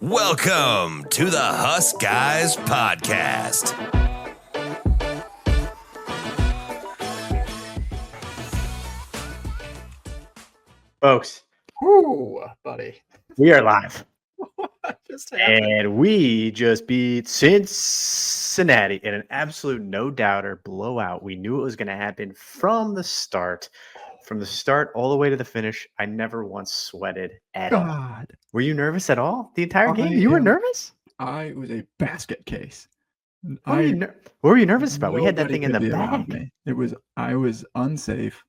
Welcome to the Husk Guys Podcast. Folks, Ooh, buddy. we are live. What just happened? And we just beat Cincinnati in an absolute no-doubter blowout. We knew it was going to happen from the start. From the start all the way to the finish, I never once sweated at all. God. Were you nervous at all the entire game? I You were am- nervous? I was a basket case. What were you nervous about? We had that Nobody thing in the could be around bag. me. I was unsafe.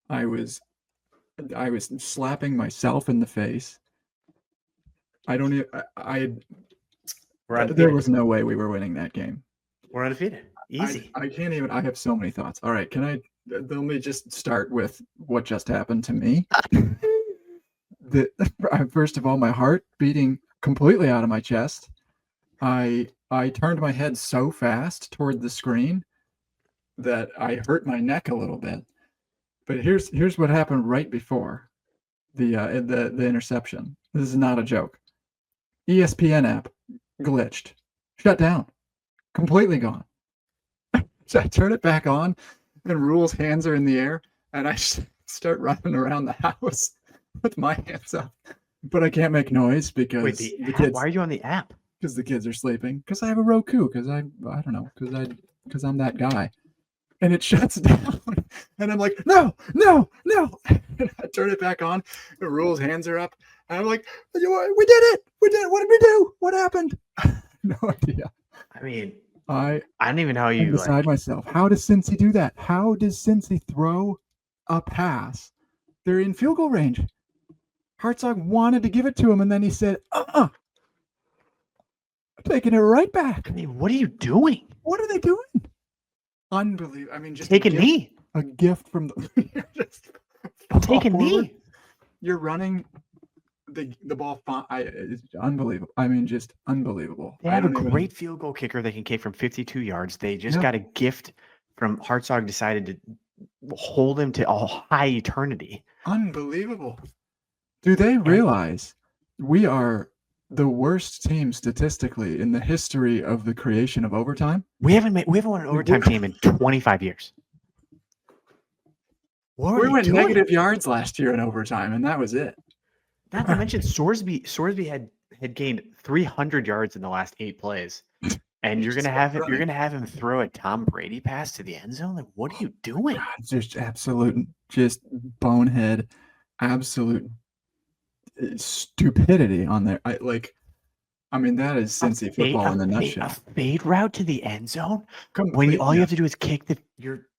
I was slapping myself in the face. I don't even We're there undefeated. was no way we were winning that game. We're undefeated. Easy. I can't even. I have so many thoughts. All right, let me just start with what just happened to me. First of all, my heart beating completely out of my chest. I turned my head so fast toward the screen that I hurt my neck a little bit. But here's what happened right before the interception. This is not a joke. ESPN app glitched, shut down, completely gone. So I turn it back on, and Rule's hands are in the air, and I start running around the house with my hands up, but I can't make noise because Wait, the app? kids. Why are you on the app? Because the kids are sleeping. Because I have a Roku. Because I don't know. Because I'm that guy. And it shuts down. And I'm like, no. And I turn it back on. The Rule's hands are up. And I'm like, we did it. What did we do? What happened? No idea. I mean, I don't even know how am you beside myself. How does Cincy do that? How does Cincy throw a pass? They're in field goal range. Hartzog wanted to give it to him, and then he said, I'm taking it right back. I mean, what are you doing? What are they doing? Unbelievable. I mean, just Take a knee. A gift from the. Just Take a forward. knee. You're running the ball. It's unbelievable. I mean, just unbelievable. They have a great field goal kicker that can kick from 52 yards. They just got a gift from Hartzog, decided to hold him to a high eternity. Unbelievable. Do they realize we are the worst team statistically in the history of the creation of overtime? We haven't won an overtime team in 25 years. We went negative yards last year in overtime, and that was it. Not to mention Sorsby had gained 300 yards in the last 8 plays, and you're gonna have him throw a Tom Brady pass to the end zone. Like, what are you doing? God, just absolute, just bonehead, absolute stupidity on there. I mean, that is Cincy football in a nutshell. A fade route to the end zone when all you have to do is kick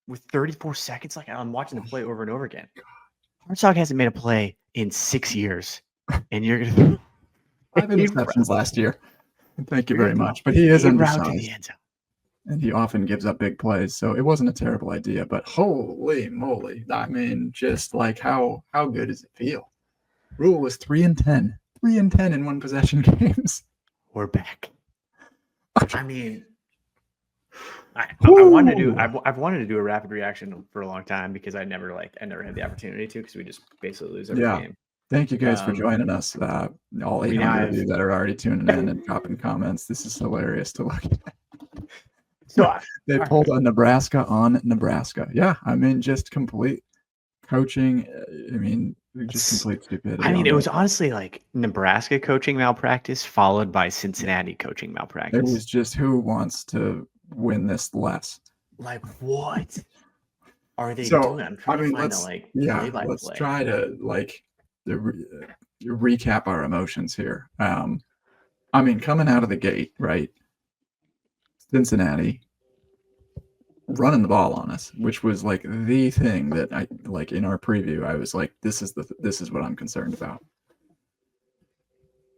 with 34 seconds. Like, I'm watching the play over and over again. Hartzog hasn't made a play in 6 years, and you're gonna 5 interceptions last year. Thank you very much. But he is undersized, and he often gives up big plays. So it wasn't a terrible idea. But holy moly! I mean, just like how good does it feel? Rule was 3-10, 3-10 in one possession games. We're back. I mean, I've wanted to do a rapid reaction for a long time because I never had the opportunity to, because we just basically lose every game. Thank you guys for joining us. All 800 of you that are already tuning in and dropping comments. This is hilarious to look at. So they pulled a Nebraska on Nebraska. Yeah, I mean, just complete coaching. I mean, just complete stupidity. I mean, it was honestly like Nebraska coaching malpractice followed by Cincinnati coaching malpractice. It was just who wants to win this less. Like, what are they doing? I'm trying to find let's try to recap our emotions here. I mean, coming out of the gate, right? Cincinnati running the ball on us, which was like the thing that I like in our preview. I was like, this is what I'm concerned about.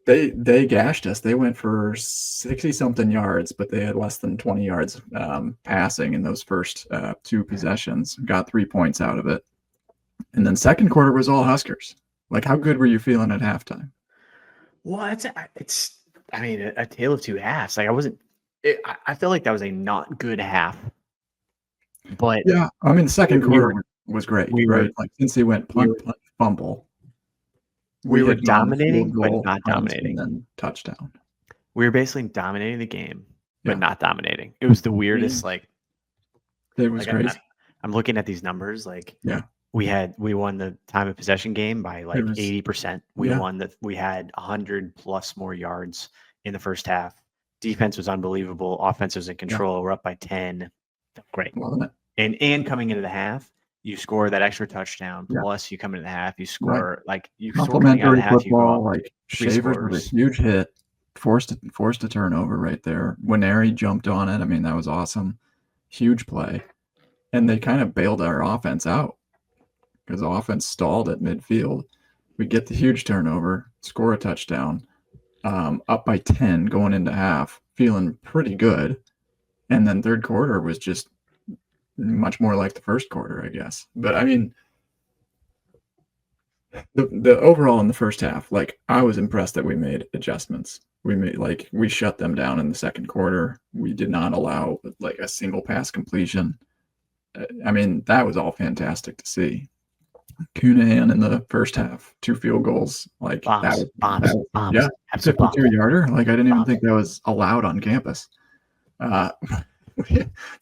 They gashed us. They went for 60-something yards, but they had less than 20 yards passing in those first 2 possessions. Got 3 points out of it, and then second quarter was all Huskers. Like, how good were you feeling at halftime? Well, it's a tale of two halves. Like, I feel like that was a not good half. But yeah, I mean, the second quarter was great, right? Like, since he went punt, fumble, we were dominating, but not dominating. And then touchdown. We were basically dominating the game, but Yeah. not dominating. It was the weirdest. Like, It was crazy. I'm looking at these numbers. Like, Yeah. we won the time of possession game by like 80%. We had 100 plus more yards in the first half. Defense was unbelievable. Offense was in control. We're up by 10. Great. Wasn't it? And coming into the half, you score that extra touchdown. Yeah. Plus, you come into the half, you score Complimentary football. Like three Shavers was a huge hit. Forced a turnover right there. Winery jumped on it. I mean, that was awesome. Huge play. And they kind of bailed our offense out because the offense stalled at midfield. We get the huge turnover, score a touchdown, up by 10 going into half, feeling pretty good. And then third quarter was just much more like the first quarter, I guess. But I mean, the overall in the first half, like I was impressed that we made adjustments. We shut them down in the second quarter. We did not allow like a single pass completion. I mean, that was all fantastic to see. Cunahan in the first half, 2 field goals, like bombs. Yeah, 52-yarder. Like I didn't even think that was allowed on campus. That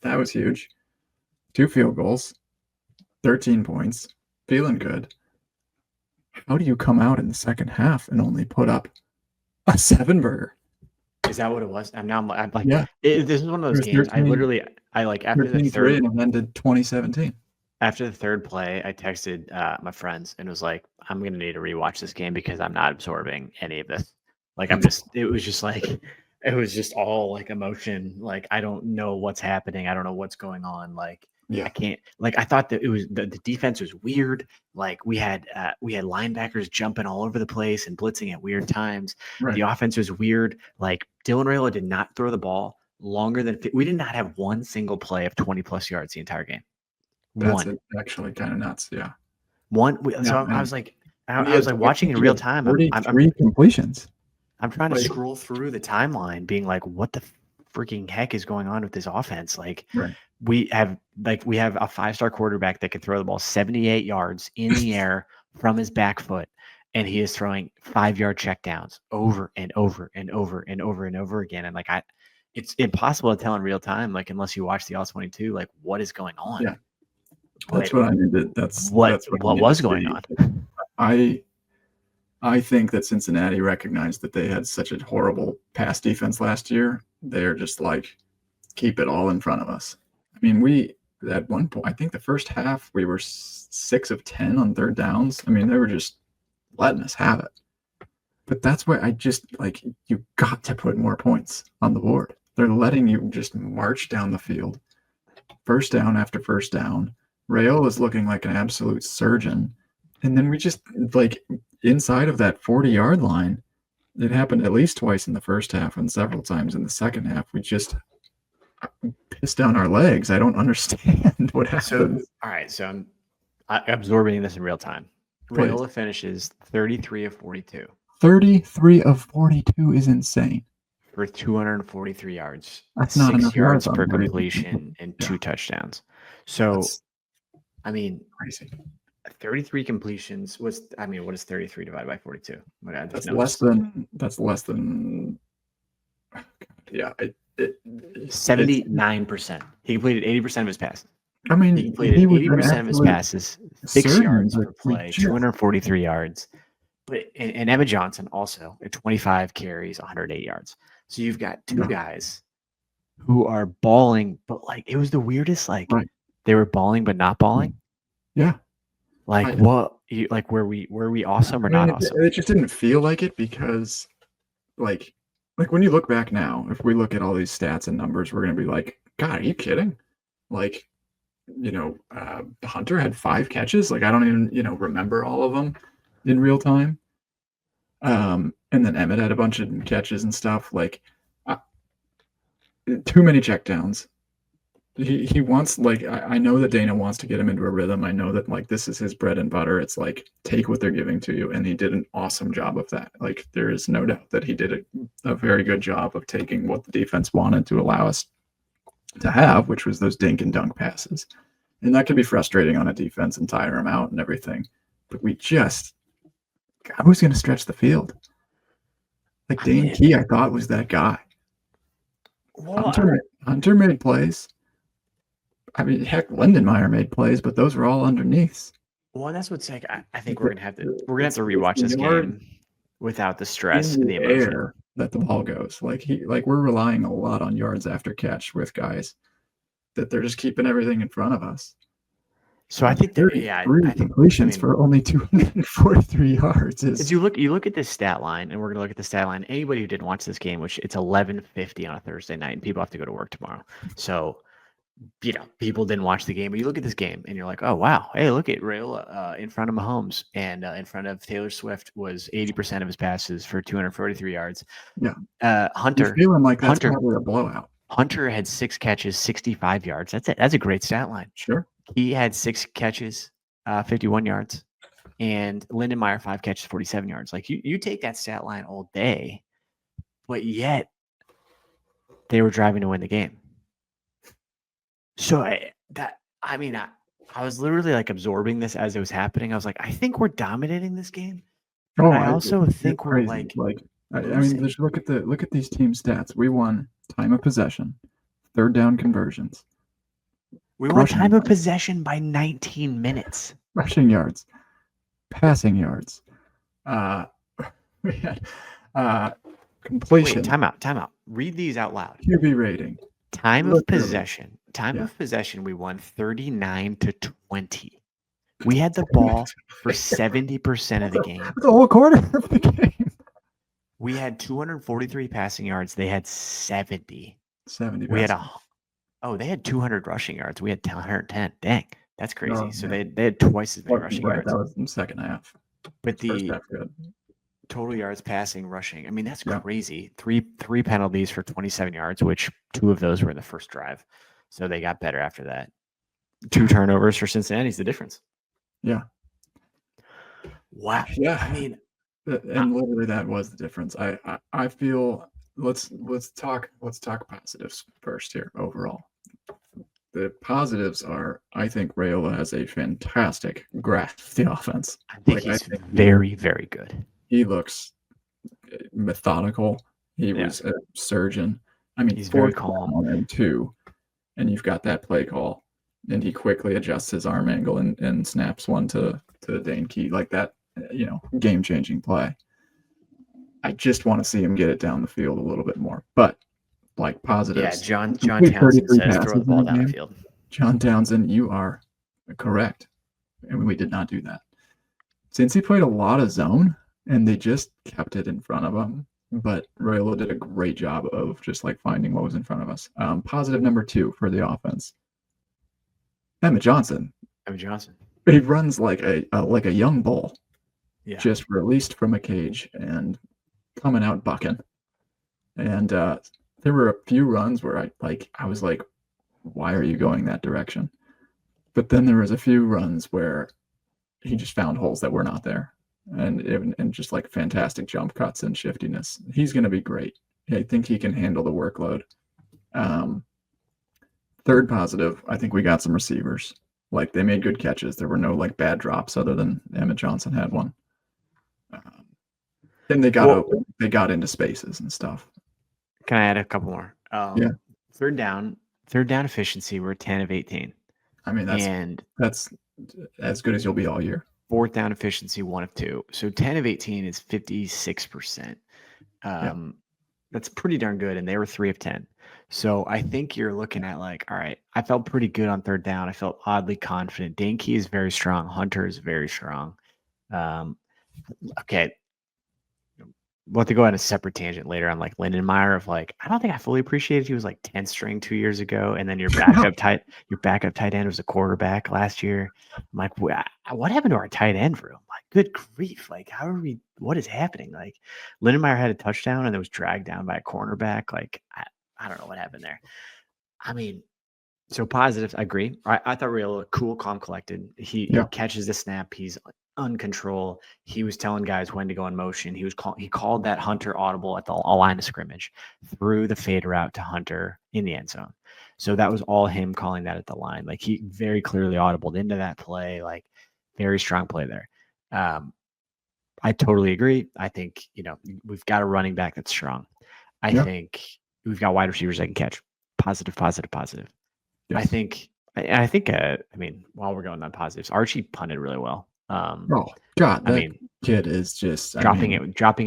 was huge. 2 field goals, 13 points, feeling good. How do you come out in the second half and only put up a 7-burger? Is that what it was? I'm like, yeah. This is one of those games. 13, after the third, and ended 2017. After the third play, I texted my friends and was like, I'm gonna need to rewatch this game because I'm not absorbing any of this. Like it was just all like emotion. Like I don't know what's happening. I don't know what's going on. Like I can't. Like I thought that it was the defense was weird. Like we had linebackers jumping all over the place and blitzing at weird times. Right. The offense was weird. Like Dylan Raiola did not throw the ball longer than we did not have one single play of 20 plus yards the entire game. That's actually kind of nuts. Yeah. I was like watching in real time. 43 completions. I'm trying to scroll through the timeline, being like, "What the freaking heck is going on with this offense?" Like, we have a 5-star quarterback that can throw the ball 78 yards in the air from his back foot, and he is throwing 5-yard checkdowns over and over and over and over and over again. And like, it's impossible to tell in real time, like unless you watch the All-22, like what is going on. Yeah. That's what I mean. That's what was going on. I think that Cincinnati recognized that they had such a horrible pass defense last year. They're just like, keep it all in front of us. I mean, we at one point, I think the first half, we were 6 of 10 on third downs. I mean, they were just letting us have it. But that's why I just like, you got to put more points on the board. They're letting you just march down the field, first down after first down. Raiola is looking like an absolute surgeon. And then we just, like, inside of that 40-yard line, it happened at least twice in the first half and several times in the second half. We just pissed down our legs. I don't understand what happened. All right, so I'm absorbing this in real time. Raiola finishes 33 of 42. 33 of 42 is insane. For 243 yards. That's not enough yards per completion and 2 touchdowns. So, I mean, crazy. 33 completions what is 33 divided by 42? That's less than 79%. He completed 80% of his passes. I mean, he completed 80% of his passes, 6 yards per play, 243 yards. But and Emma Johnson also at 25 carries, 108 yards. So you've got 2 guys who are balling, but like it was the weirdest. Like they were balling but not balling. Yeah. Like were we awesome or not awesome? It just didn't feel like it because, like when you look back now, if we look at all these stats and numbers, we're gonna be like, God, are you kidding? Like, Hunter had 5 catches. Like I don't even remember all of them in real time. And then Emmett had a bunch of catches and stuff. Like too many checkdowns. He wants, like, I know that Dana wants to get him into a rhythm. I know that, like, this is his bread and butter. It's like, take what they're giving to you. And he did an awesome job of that. Like, there is no doubt that he did a very good job of taking what the defense wanted to allow us to have, which was those dink and dunk passes. And that can be frustrating on a defense and tire them out and everything. But who's going to stretch the field? Like Dane Key, I thought was that guy. Well, Hunter made plays. I mean, heck, Lindenmeyer made plays, but those were all underneaths. well, that's what's like. I think we're gonna have to rewatch this game without the stress in and the emotion. air that the ball goes. Like we're relying a lot on yards after catch with guys that they're just keeping everything in front of us. So I think that I think completions for only 243 yards is. You look at this stat line, and we're gonna look at the stat line. Anybody who didn't watch this game, which it's 11:50 on a Thursday night, and people have to go to work tomorrow, so people didn't watch the game. But you look at this game, and you're like, oh wow, hey, look at Raiola in front of Mahomes, and in front of Taylor Swift was 80% of his passes for 243 yards. Yeah, Hunter, you're feeling like that's probably a blowout. Hunter had 6 catches, 65 yards. That's it. That's a great stat line. Sure. He had 6 catches, 51 yards, and Lindenmeyer 5 catches, 47 yards. Like you take that stat line all day, but yet they were driving to win the game. So I was literally like absorbing this as it was happening. I was like, I think we're dominating this game. Oh, I also think we're crazy. I mean, just look at these team stats. We won time of possession, third down conversions. We won time of possession by 19 minutes. Rushing yards, passing yards. We had completion. Wait, timeout. Read these out loud. QB rating. Time of possession. Of possession, we won 39-20. We had the ball for 70% of the game. The whole quarter of the game. We had 243 passing yards. They had 70. 70. We had they had 200 rushing yards. We had 110. Dang, that's crazy. Oh, so they had twice as many rushing yards. That was in the second half. But the half, good. Total yards passing, rushing. I mean, that's crazy. Three penalties for 27 yards, which 2 of those were in the first drive. So they got better after that. 2 turnovers for Cincinnati is the difference. Yeah. Wow. Yeah. I mean, and literally that was the difference. I feel let's talk positives first here overall. The positives are, I think Raiola has a fantastic grasp of the offense. I think he's very, very good. He looks methodical. He was a surgeon. I mean, he's very calm. And 2, and you've got that play call, and he quickly adjusts his arm angle and snaps one to Dane Key like that. Game-changing play. I just want to see him get it down the field a little bit more. But like positives. Yeah, John Townsend says throw the ball down the field. John Townsend, you are correct. And we did not do that. Since he played a lot of zone, and they just kept it in front of him. But Raiola did a great job of just like finding what was in front of us. Positive number 2 for the offense. Emmett Johnson. He runs like a young bull. Yeah. Just released from a cage and coming out bucking. And there were a few runs where I was like, why are you going that direction? But then there was a few runs where he just found holes that were not there. And just like fantastic jump cuts and shiftiness. He's going to be great. I think he can handle the workload. Third positive, I think we got some receivers. Like they made good catches. There were no like bad drops other than Emmett Johnson had one. Then they got open. They got into spaces and stuff. Can I add a couple more? Yeah. Third down efficiency. We're 10 of 18. I mean, that's as good as you'll be all year. Fourth down efficiency, 1 of 2. So 10 of 18 is 56%. That's pretty darn good. And they were 3 of 10. So I think you're looking at like, all right, I felt pretty good on third down. I felt oddly confident. Dane Key is very strong. Hunter is very strong. Okay. We'll have to go on a separate tangent later on like Lindenmeyer of like, I don't think I fully appreciated he was like 10 string 2 years ago. And then your backup tight end was a quarterback last year. I'm like, what happened to our tight end room? Like, good grief. Like, what is happening? Like Lindenmeyer had a touchdown and it was dragged down by a cornerback. Like, I don't know what happened there. I mean, so positives, I agree. I thought Raiola cool, calm, collected. He catches the snap. He's on control. He was telling guys when to go in motion. He called that Hunter audible at the line of scrimmage, threw the fade route to Hunter in the end zone. So that was all him calling that at the line. Like he very clearly audibled into that play. Like very strong play there. I I totally agree. I think, we've got a running back that's strong. I Yeah. think we've got wide receivers that can catch. Positive, positive, positive. I Yes. think, while we're going on positives, Archie punted really well. Oh God, I that mean, kid is just dropping it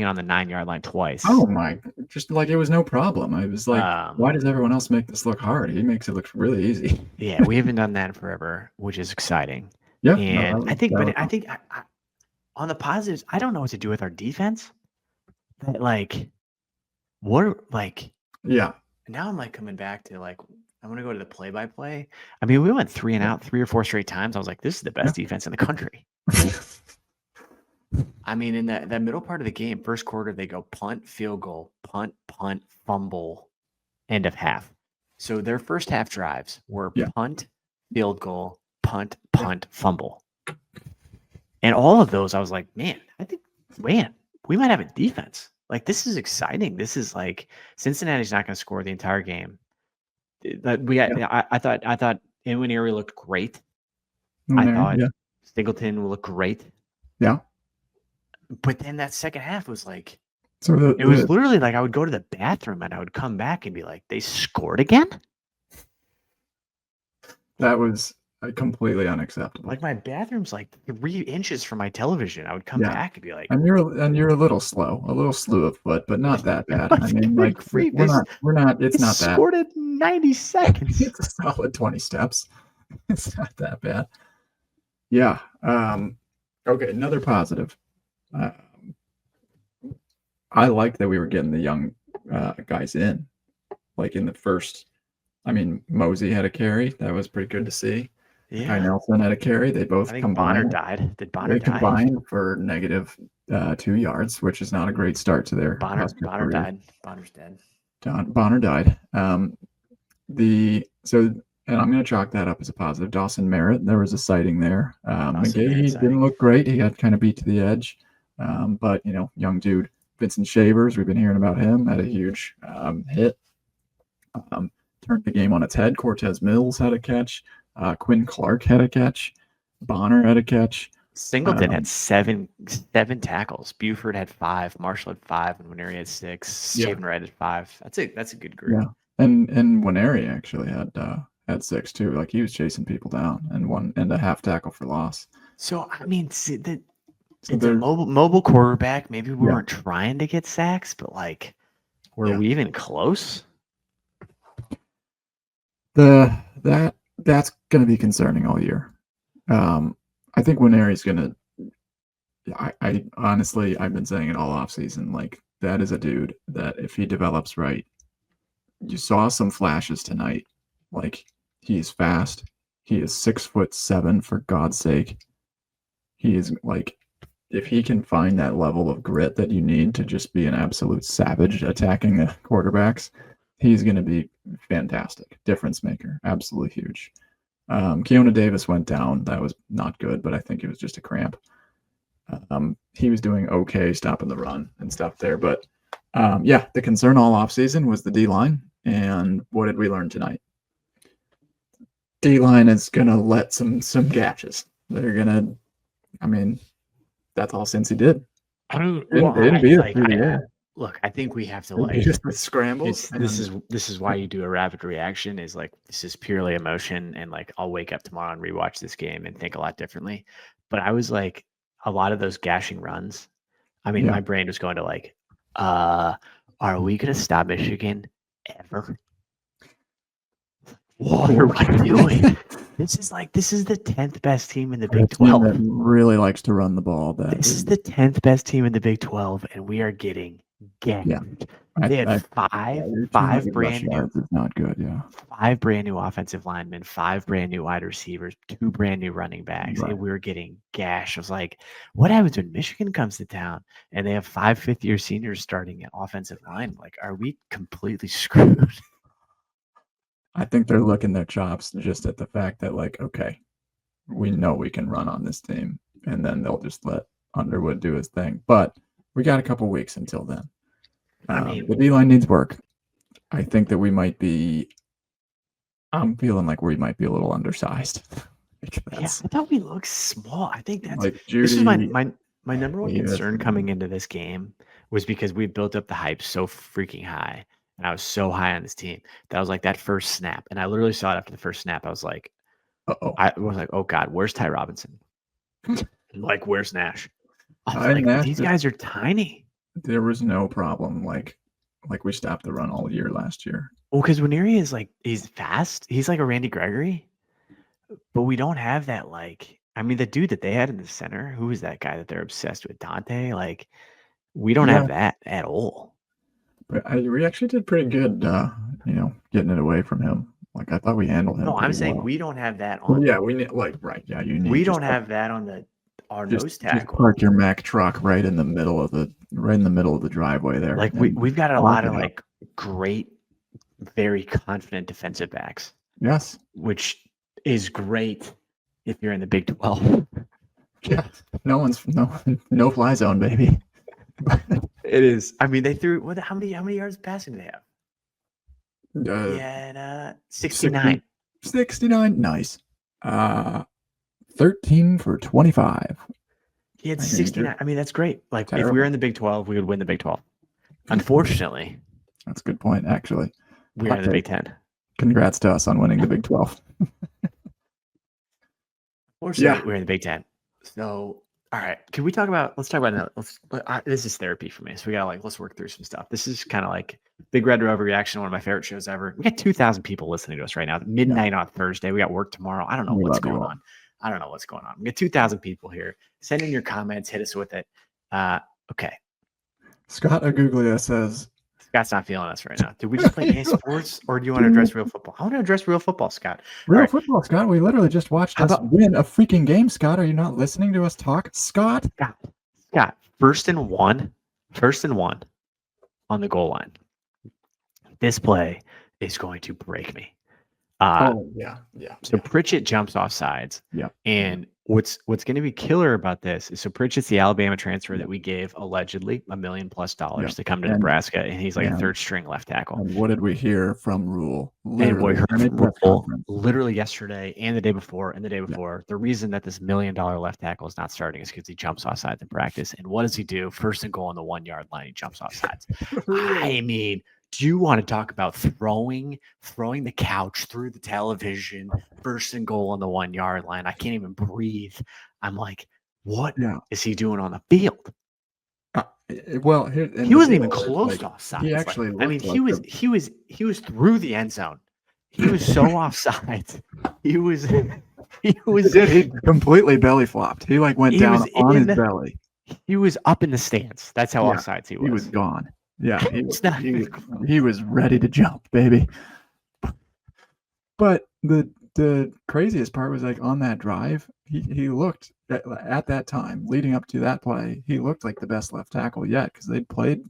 on the 9-yard line twice. Oh my! Just like it was no problem. I was like, why does everyone else make this look hard? He makes it look really easy. Yeah, we haven't done that in forever, which is exciting. Yeah, And I think on the positives, I don't know what to do with our defense. Yeah. Now I'm like coming back to like I want to go to the play-by-play. I mean, we went 3 and out 3 or 4 straight times. I was like, this is the best defense in the country. I mean, in that middle part of the game, first quarter, they go punt, field goal, punt, fumble, end of half. So their first half drives were punt, field goal, punt, fumble. And all of those, I was like, man, we might have a defense. Like, this is exciting. This is like Cincinnati's not going to score the entire game. I thought Nwaneri looked great. I thought Singleton will look great. Yeah. But then that second half was like, it was literally like I would go to the bathroom and I would come back and be like, they scored again? That was completely unacceptable. Like my bathroom's like 3 inches from my television. I would come back and be like, and you're a little slow, a little slew of foot, but not that bad. I mean, like we're not. It's not that. Scored in 90 seconds. It's a solid 20 steps. It's not that bad. Yeah. Okay. Another positive. I like that we were getting the young guys in, like in the first. I mean, Mosey had a carry. That was pretty good to see. Yeah. Kai Nelson had a carry. They both combined. Bonner died. Did Bonner die? Combined for negative 2 yards, which is not a great start to their Bonner died. Bonner's dead. Bonner died. And I'm going to chalk that up as a positive. Dawson Merritt, there was a sighting there. McGahee didn't look great. He got kind of beat to the edge. But, young dude, Vincent Shavers, we've been hearing about him, had a huge hit. Turned the game on its head. Cortez Mills had a catch. Quinn Clark had a catch. Bonner had a catch. Singleton had seven tackles. Buford had 5. Marshall had 5. And Nwaneri had 6. Shaven Wright had 5. That's a good group. Yeah. And Nwaneri actually had 6 too. Like he was chasing people down and a half tackle for loss. So I mean, it's a mobile quarterback. Maybe we weren't trying to get sacks, but like, were we even close? That's going to be concerning all year. I think Nwaneri's going to. I honestly, I've been saying it all off season. Like that is a dude that if he develops right, you saw some flashes tonight. Like he is fast. He is 6'7" for God's sake. He is like, if he can find that level of grit that you need to just be an absolute savage attacking the quarterbacks, he's going to be fantastic. Difference maker. Absolutely huge. Keona Davis went down. That was not good, but I think it was just a cramp. He was doing okay stopping the run and stuff there. But the concern all offseason was the D-line. And what did we learn tonight? D-line is going to let some gashes. They're going to, I mean, that's all Cincy did. Look, I think we have to just with scrambles. This is why you do a rapid reaction. Is like this is purely emotion, and like I'll wake up tomorrow and rewatch this game and think a lot differently. But I was like, a lot of those gashing runs. I mean, my brain was going to like, are we going to stop Michigan ever? What are we doing? This is the 10th best team in the Big 12. That really likes to run the ball. This is the 10th best team in the Big 12, and we are getting gashed. Yeah. They had five brand new. It's not good. Yeah. 5 brand new offensive linemen, 5 brand new wide receivers, 2 brand new running backs, and we were getting gashed. I was like, what happens when Michigan comes to town and they have 5 fifth-year seniors starting at offensive line? Like, are we completely screwed? I think they're licking their chops just at the fact that, like, okay, we know we can run on this team, and then they'll just let Underwood do his thing. But we got a couple weeks until then. The D-line needs work. I think that I'm feeling like we might be a little undersized. I thought we looked small. I think that's like Judy, this is my My number one concern coming into this game was because we built up the hype so freaking high, and I was so high on this team that I was like that first snap, and I literally saw it after the first snap. I was like, oh God, where's Ty Robinson? Like, where's Nash? I was like, Nash, these guys are tiny. There was no problem. Like we stopped the run all year last year. Well, because Nwaneri is like, he's fast. He's like a Randy Gregory, but we don't have that. Like, I mean, the dude that they had in the center, who is that guy that they're obsessed with, Dante? Like, we don't have that at all. But we actually did pretty good, getting it away from him. Like, I thought we handled him. No, I'm saying we don't have that on. Yeah, we need right. Yeah, you need. We don't have that on our nose tackle. Just park your Mack truck right in the middle of the driveway there. Like we've got a lot of like great, very confident defensive backs. Yes, which is great if you're in the Big 12. Yeah, no fly zone, baby. It is. I mean, they threw how many yards passing do they have? 69. 69. Nice. 13 for 25. He had 69. I mean, that's great. Like, terrible. If we were in the Big 12, we would win the Big 12. Unfortunately. That's a good point, actually. We are in the Big 10. Congrats to us on winning the Big 12. Fortunately, we're in the Big 10. So, all right. Can we talk about, let's talk about, this is therapy for me. So we got to let's work through some stuff. This is kind of like Big Red Rover Reaction, one of my favorite shows ever. We got 2,000 people listening to us right now. Midnight on Thursday. We got work tomorrow. I don't know what's going on. We got 2,000 people here. Send in your comments. Hit us with it. Okay. Scott Aguglia says, Scott's not feeling us right now. Did we just play EA Sports, or do you want to address real football? I want to address real football, Scott. Real football, Scott. We literally just watched us win a freaking game, Scott. Are you not listening to us talk? Scott, first and one on the goal line. This play is going to break me. So Pritchett jumps off sides. Yeah. And what's going to be killer about this is, so Pritchett's the Alabama transfer that we gave allegedly $1 million+ to come to Nebraska, and he's like a third string left tackle. And what did we hear from Rule? Literally yesterday and the day before and the day before. The reason that this $1 million left tackle is not starting is because he jumps off sides in practice. And what does he do? First and goal on the 1 yard line, he jumps off sides. I mean, do you want to talk about throwing the couch through the television, first and goal on the 1 yard line? I can't even breathe. I'm like, what is he doing on the field? He wasn't even close to offside. He actually, he was through the end zone. He was so offside. He completely belly flopped. He went down on his belly. He was up in the stands. That's how offsides he was. He was gone. Yeah, he was ready to jump, baby. But the craziest part was on that drive, he looked at that time leading up to that play, he looked like the best left tackle yet, because they'd played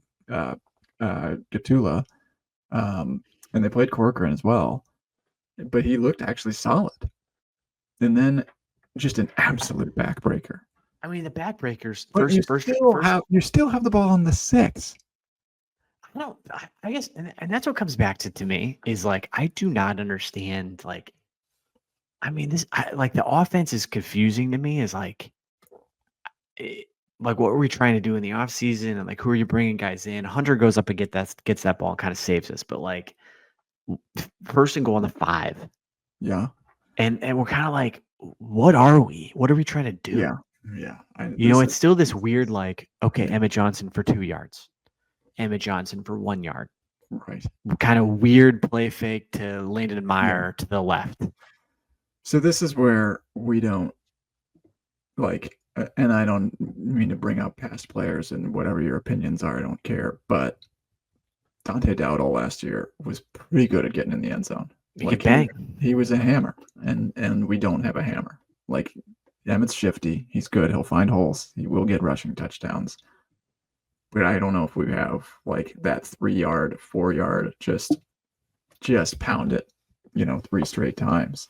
Gatula, and they played Corcoran as well, but he looked actually solid. And then just an absolute backbreaker. I mean, the backbreakers. You still have the ball on the 6. No, I guess, and that's what comes back to me is I do not understand. The offense is confusing to me. Is what were we trying to do in the offseason, and who are you bringing guys in? Hunter goes up and gets that ball and kind of saves us, but first and goal on the 5. Yeah, and we're kind of what are we? What are we trying to do? Yeah. It's still this weird Emmett Johnson for 2 yards. Emmett Johnson for 1 yard. Right. Kind of weird play fake to Landon Meyer to the left. So this is where we don't and I don't mean to bring up past players and whatever your opinions are, I don't care. But Dante Dowdle last year was pretty good at getting in the end zone. He was a hammer, and we don't have a hammer. Emmett's shifty. He's good. He'll find holes. He will get rushing touchdowns. But I don't know if we have that 3 yard, 4 yard, just pound it, 3 straight times.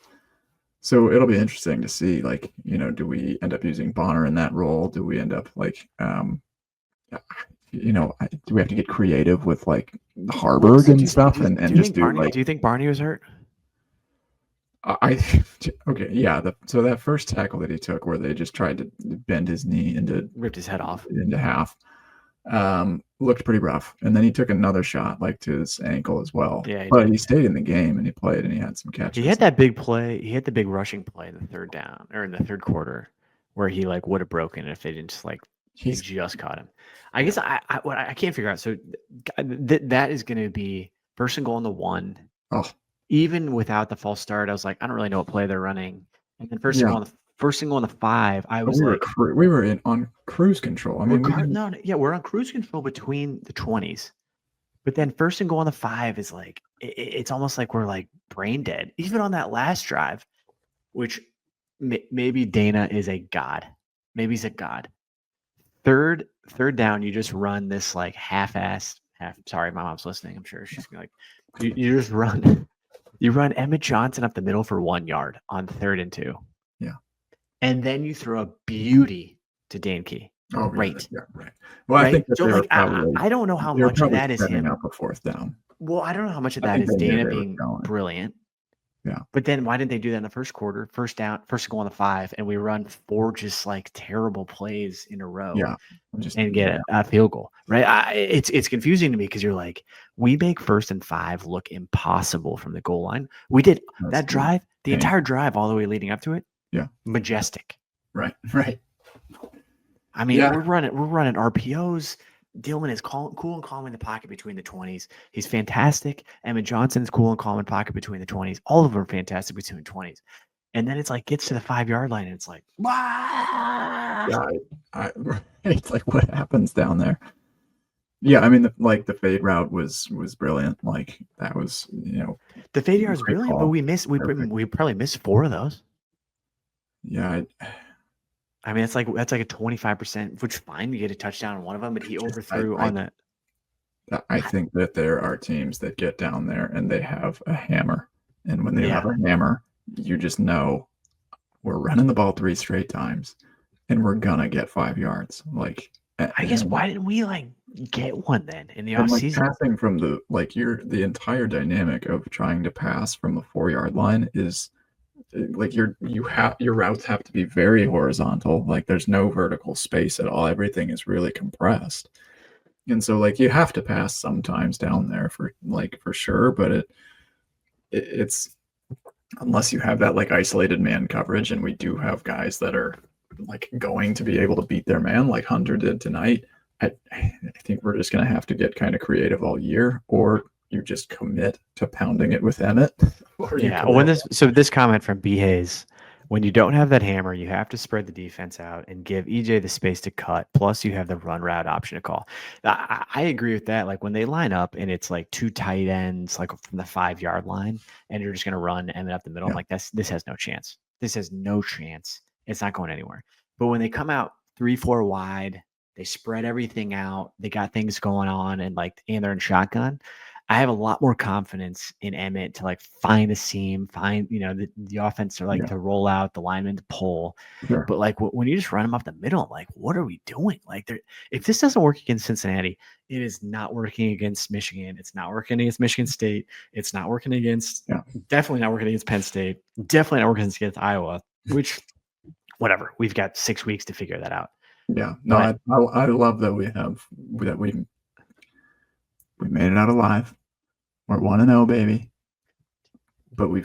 So it'll be interesting to see, do we end up using Bonner in that role? Do we end up do we have to get creative with Harburg and stuff? Do you think Barney was hurt? Okay, yeah. So that first tackle that he took, where they just tried to bend his knee Ripped his head off. into half, looked pretty rough. And then he took another shot, like to his ankle as well. Yeah, he But did. he stayed in the game and he played and he had some catches. He had that big play. He had the big rushing play in the third down or in the third quarter, where he like would have broken if they didn't just like they He's just caught him. I guess what I can't figure out. So that is going to be first and goal on the 1. oh Even without the false start, I was like, I don't really know what play they're running. And then first and yeah. goal on the 5, I But was like, we were on cruise control. I mean, we're on cruise control between the 20s. But then first and goal on the 5 is like it's almost like we're like brain dead. Even on that last drive, which maybe Dana is a god. Maybe he's a god. Third down, you just run this like half-assed. Sorry, my mom's listening. I'm sure she's gonna like you just run. You run Emmett Johnson up the middle for 1 yard on 3rd and 2. Yeah. And then you throw a beauty to Dan Key. Oh, Great. Yeah, right. Well, I think that So they were like probably I don't know how they were much of probably that is setting him. up a 4th down. Well, I don't know how much of I that think is they knew Dana they were being going. brilliant. Yeah. But then why didn't they do that in the first quarter? First goal on the 5, and we run 4 just like terrible plays in a row. Yeah. And get a field goal, right? It's confusing to me because you're like, we make 1st and 5 look impossible from the goal line. We did that drive, the entire drive, all the way leading up to it. Yeah, majestic. Right. I mean, we're running RPOs. Dillman is cool and calm in the pocket between the 20s. He's fantastic. Emmett Johnson's cool and calm in pocket between the 20s. All of them are fantastic between the 20s. And then it's like gets to the 5-yard line and it's like, wow. Yeah, it's like what happens down there. Yeah, I mean, the fade route was brilliant. Like that was, the fade yard is brilliant, but we probably missed 4 of those. Yeah, I mean, that's like a 25%, which fine. You get a touchdown on one of them, but he overthrew on that. I think that there are teams that get down there and they have a hammer, and when they have a hammer, you just know we're running the ball 3 straight times, and we're gonna get 5 yards. Like, I guess why didn't we like get one then in the offseason? Passing from the entire dynamic of trying to pass from the 4-yard line is. Like your routes have to be very horizontal. Like there's no vertical space at all. Everything is really compressed, and so like you have to pass sometimes down there for sure. But it's unless you have that like isolated man coverage, and we do have guys that are like going to be able to beat their man like Hunter did tonight. I think we're just gonna have to get kind of creative all year, or you just commit to pounding it with Emmett. This comment from B. Hayes, when you don't have that hammer, you have to spread the defense out and give EJ the space to cut. Plus, you have the run route option to call. I agree with that. Like when they line up and it's like 2 tight ends, like from the 5-yard line, and you're just going to run Emmett up the middle. I'm like, this has no chance. This has no chance. It's not going anywhere. But when they come out 3-4 wide, they spread everything out. They got things going on, and they're in shotgun. I have a lot more confidence in Emmett to like find a seam, find the offense to to roll out, the lineman to pull. Sure. But like when you just run them up the middle, I'm like, what are we doing? Like, if this doesn't work against Cincinnati, it is not working against Michigan. It's not working against Michigan State. It's not working against definitely not working against Penn State. Definitely not working against Iowa. Which, whatever, we've got 6 weeks to figure that out. Yeah, no, I love that we made it out alive. We're 1-0, baby. But we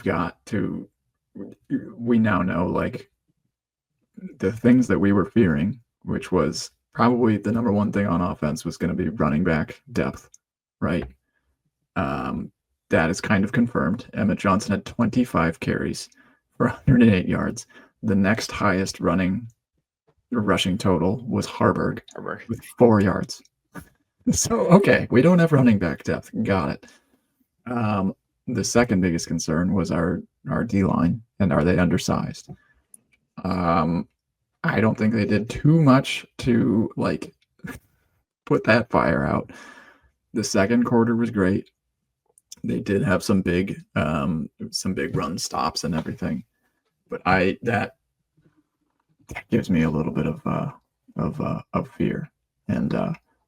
now know like the things that we were fearing, which was probably the number one thing on offense was going to be running back depth, right? That is kind of confirmed. Emmett Johnson had 25 carries for 108 yards. The next highest rushing total was Harburg with 4 yards. So, okay, we don't have running back depth. Got it. The second biggest concern was our D-line, and are they undersized? I don't think they did too much to like put that fire out. The second quarter was great. They did have some big run stops and everything, but that gives me a little bit of fear. And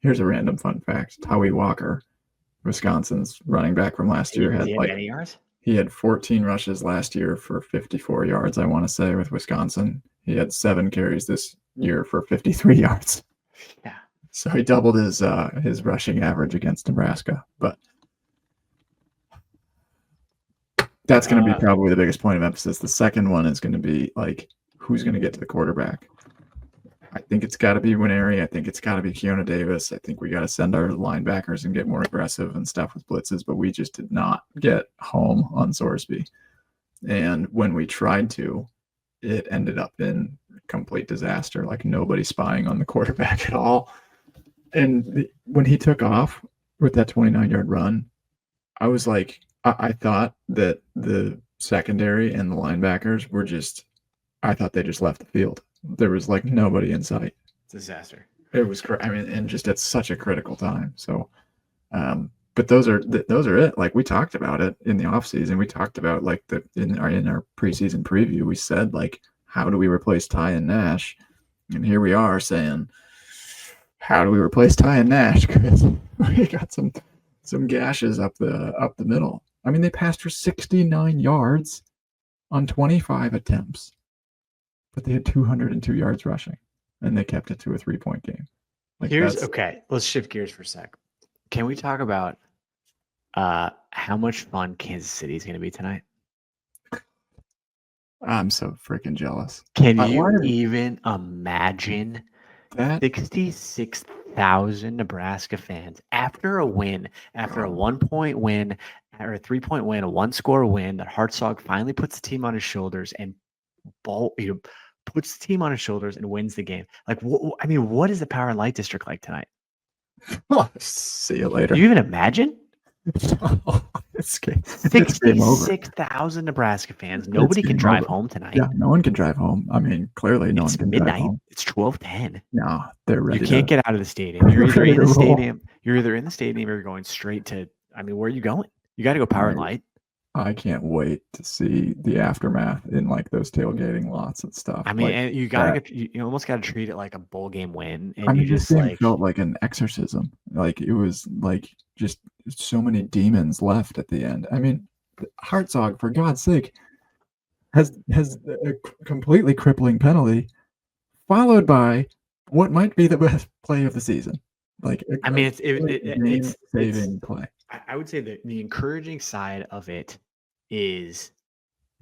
here's a random fun fact: Howie Walker, Wisconsin's running back from last year, had like many yards. He had 14 rushes last year for 54 yards, I want to say, with Wisconsin. He had 7 carries this year for 53 yards. Yeah. So he doubled his rushing average against Nebraska. But that's going to be probably the biggest point of emphasis. The second one is going to be like, who's going to get to the quarterback? I think it's got to be Winery. I think it's got to be Keona Davis. I think we got to send our linebackers and get more aggressive and stuff with blitzes, but we just did not get home on Sorsby. And when we tried to, it ended up in complete disaster, like nobody spying on the quarterback at all. And when he took off with that 29-yard run, I was like, I thought that the secondary and the linebackers were just, I thought they just left the field. There was like nobody in sight. Disaster. It was, I mean, and just at such a critical time. So, but those are it. Like we talked about it in the offseason. We talked about like in our preseason preview, we said like, how do we replace Ty and Nash? And here we are saying, how do we replace Ty and Nash? Because we got some gashes up the middle. I mean, they passed for 69 yards on 25 attempts, but they had 202 yards rushing, and they kept it to a 3-point game. Like okay. Let's shift gears for a sec. Can we talk about how much fun Kansas City is going to be tonight? I'm so freaking jealous. Can you even imagine that 66,000 Nebraska fans after a win, after a 1-point win, or a 3-point win, a 1-score win, that Hartzog finally puts the team on his shoulders and puts the team on his shoulders and wins the game? Like, I mean, what is the Power and Light District like tonight? See you later. Do you even imagine? It's game 66,000 Nebraska fans. Nobody can drive home tonight. Yeah, no one can drive home. I mean, clearly no one can midnight. drive home. It's 12:10. No, they're ready. You can't get out of the stadium. You're either in the stadium. You're either in the stadium or you're going straight to. I mean, where are you going? You got to go Power and Light. I can't wait to see the aftermath in like those tailgating lots and stuff. I mean, like, and you gotta you almost got to treat it like a bowl game win. And I mean, you just this like felt like an exorcism. Like it was like just so many demons left at the end. I mean, Hartzog, for God's sake, has a completely crippling penalty, followed by what might be the best play of the season. Like, I mean, it's saving play. I would say that the encouraging side of it is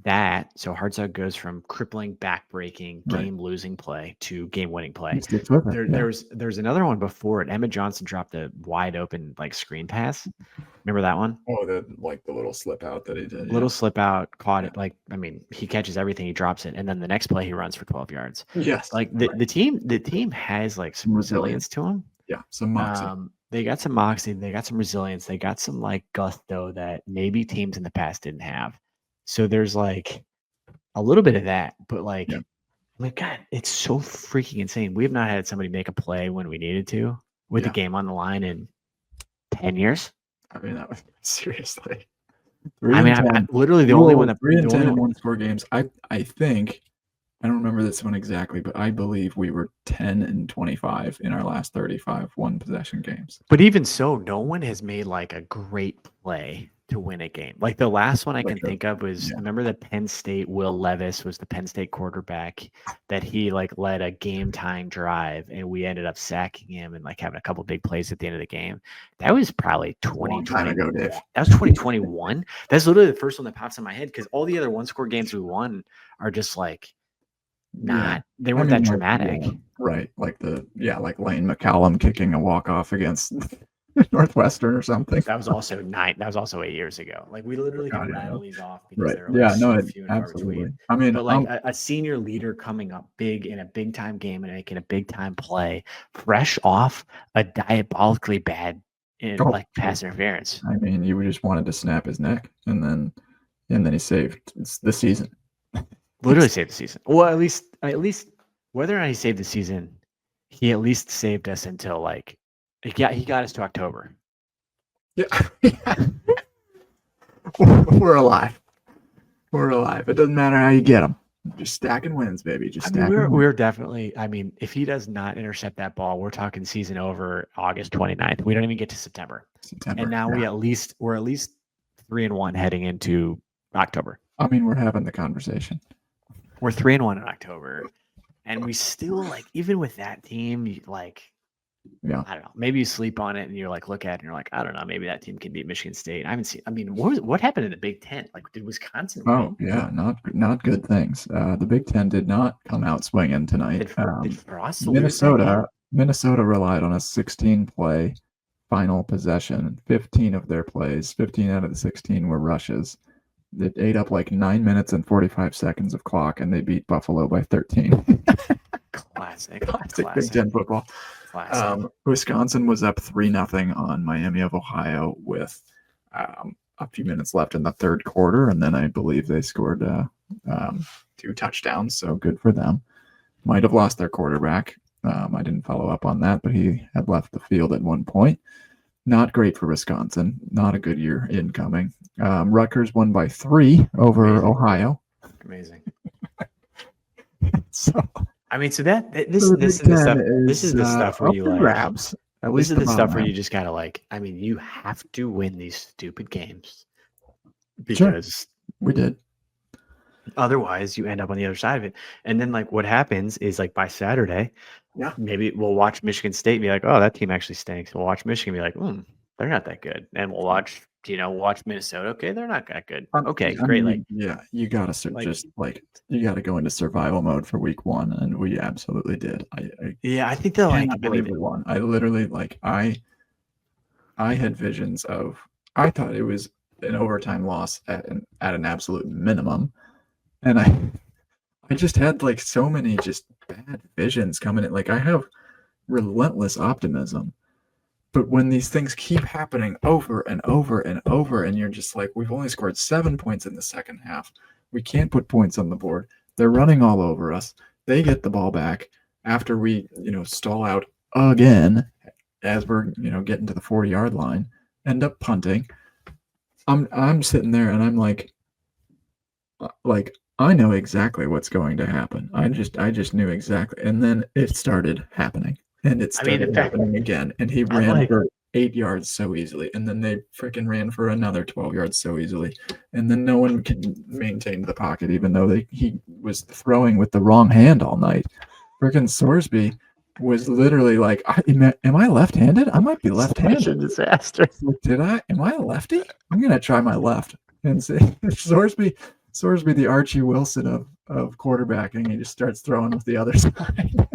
that so Hartzog goes from crippling, backbreaking, game-losing play to game-winning play. There's another one before it. Emmett Johnson dropped a wide-open like screen pass. Remember that one? Oh, the little slip out that he did. Slip out, caught it. Like, I mean, he catches everything, he drops it, and then the next play he runs for 12 yards. Yes. Like the team has like some resilience to him. Yeah, some moxie. They got some moxie, they got some resilience, they got some like gusto that maybe teams in the past didn't have. So there's like a little bit of that, but like, God, it's so freaking insane. We have not had somebody make a play when we needed to with the game on the line in 10 years. I mean, that was seriously. I'm literally the only one that 3-10 in 1-score games. I think. I don't remember this one exactly, but I believe we were 10-25 in our last 35 one-possession games. But even so, no one has made like a great play to win a game. Like the last one I can think of was, remember the Penn State, Will Levis was the Penn State quarterback that he like led a game-tying drive, and we ended up sacking him and like having a couple big plays at the end of the game. That was probably 2020 ago, Dave. That was 2021. That's literally the first one that pops in my head because all the other one-score games we won are just like, they weren't that dramatic. Right. Like like Lane McCallum kicking a walk-off against Northwestern or something. That was also 8 years ago. Like we literally can rattle these off because they're few and absolutely. I mean, but like a senior leader coming up big in a big time game and making a big time play, fresh off a diabolically bad pass interference. I mean, you just wanted to snap his neck, and then he saved the season. Literally saved the season. Well, at least whether or not he saved the season, he at least saved us until like he got us to October. Yeah. We're alive. It doesn't matter how you get them. Just stacking wins, baby. We're definitely. I mean, if he does not intercept that ball, we're talking season over August 29th. We don't even get to September. And now we're at least 3-1 heading into October. I mean, we're having the conversation. We're 3-1 in October, and we still like even with that team, Yeah. I don't know. Maybe you sleep on it and you're like, look at it and you're like, I don't know. Maybe that team can beat Michigan State. I haven't seen. I mean, what happened in the Big Ten? Like, did Wisconsin Oh, win? yeah, not good things. The Big Ten did not come out swinging tonight. Did Frost lose that game? Minnesota relied on a 16-play final possession. 15 of their plays, 15 out of the 16 were rushes. It ate up like 9 minutes and 45 seconds of clock, and they beat Buffalo by 13. Classic Big Ten football. Classic. Wisconsin was up 3-0 on Miami of Ohio with a few minutes left in the third quarter, and then I believe they scored 2 touchdowns, so good for them. Might have lost their quarterback. I didn't follow up on that, but he had left the field at one point. Not great for Wisconsin. Not a good year incoming. Rutgers won by 3 over Ohio. Amazing. So I mean, so this is the stuff where you like grabs. This is the stuff where you just gotta I mean, you have to win these stupid games because we did. Otherwise, you end up on the other side of it. And then, what happens is, by Saturday, maybe we'll watch Michigan State and be like, oh, that team actually stinks. We'll watch Michigan and be like, they're not that good. And we'll watch Minnesota. Okay, they're not that good. Okay, great. You got to you got to go into survival mode for week 1, and we absolutely did. I think they'll believe we won. I literally I had visions of. I thought it was an overtime loss at an absolute minimum. And I just had so many just bad visions coming in. I have relentless optimism, but when these things keep happening over and over and over, and you're just we've only scored 7 points in the second half. We can't put points on the board. They're running all over us. They get the ball back after we, stall out again as we're, getting to the 40-yard line, end up punting. I'm sitting there and I'm like, I know exactly what's going to happen. I just knew exactly. And then it started happening. And it started happening again. And he ran for 8 yards so easily. And then they freaking ran for another 12 yards so easily. And then no one can maintain the pocket, even though he was throwing with the wrong hand all night. Freaking Sorsby was literally am I left-handed? I might be left-handed. Such a disaster. Am I a lefty? I'm going to try my left. And see Sorsby, the Archie Wilson of quarterbacking, he just starts throwing with the other side.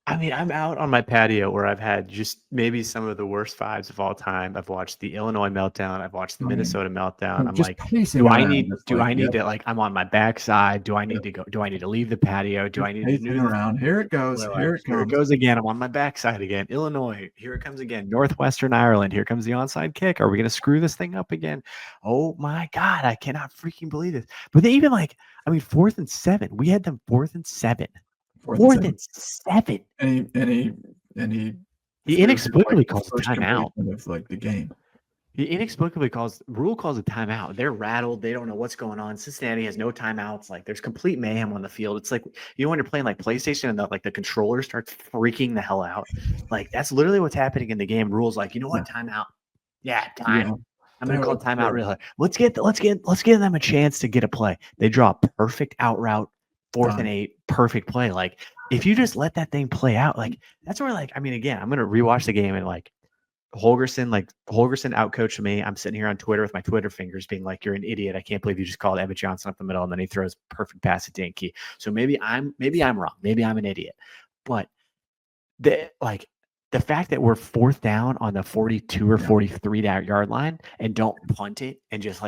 I mean, I'm out on my patio where I've had just maybe some of the worst vibes of all time. I've watched the Illinois meltdown. I've watched the Minnesota meltdown. I'm like, do I need to I'm on my backside? Do I need to go? Do I need to leave the patio? Do I need to move around? Here it goes. Here it goes again. I'm on my backside again. Illinois. Here it comes again. Northwestern Ireland. Here comes the onside kick. Are we going to screw this thing up again? Oh my God. I cannot freaking believe this. But they even 4th and 7. We had them 4th and 7. 4th and 7. And he inexplicably calls a timeout. Of the game. He inexplicably calls a timeout. They're rattled. They don't know what's going on. Cincinnati has no timeouts. There's complete mayhem on the field. It's when you're playing PlayStation and the controller starts freaking the hell out. That's literally what's happening in the game. Rules what? Timeout. Yeah, time. Yeah. I'm gonna call timeout real hard. Let's give them a chance to get a play. They draw a perfect out route. 4th and 8, perfect play. If you just let that thing play out, that's where I mean, again, I'm gonna rewatch the game and Holgorsen outcoached me. I'm sitting here on Twitter with my Twitter fingers being you're an idiot. I can't believe you just called Evan Johnson up the middle and then he throws perfect pass at Dinky. So maybe I'm wrong. Maybe I'm an idiot. But the fact that we're 4th down on the 42 or 43 yard line and don't punt it and just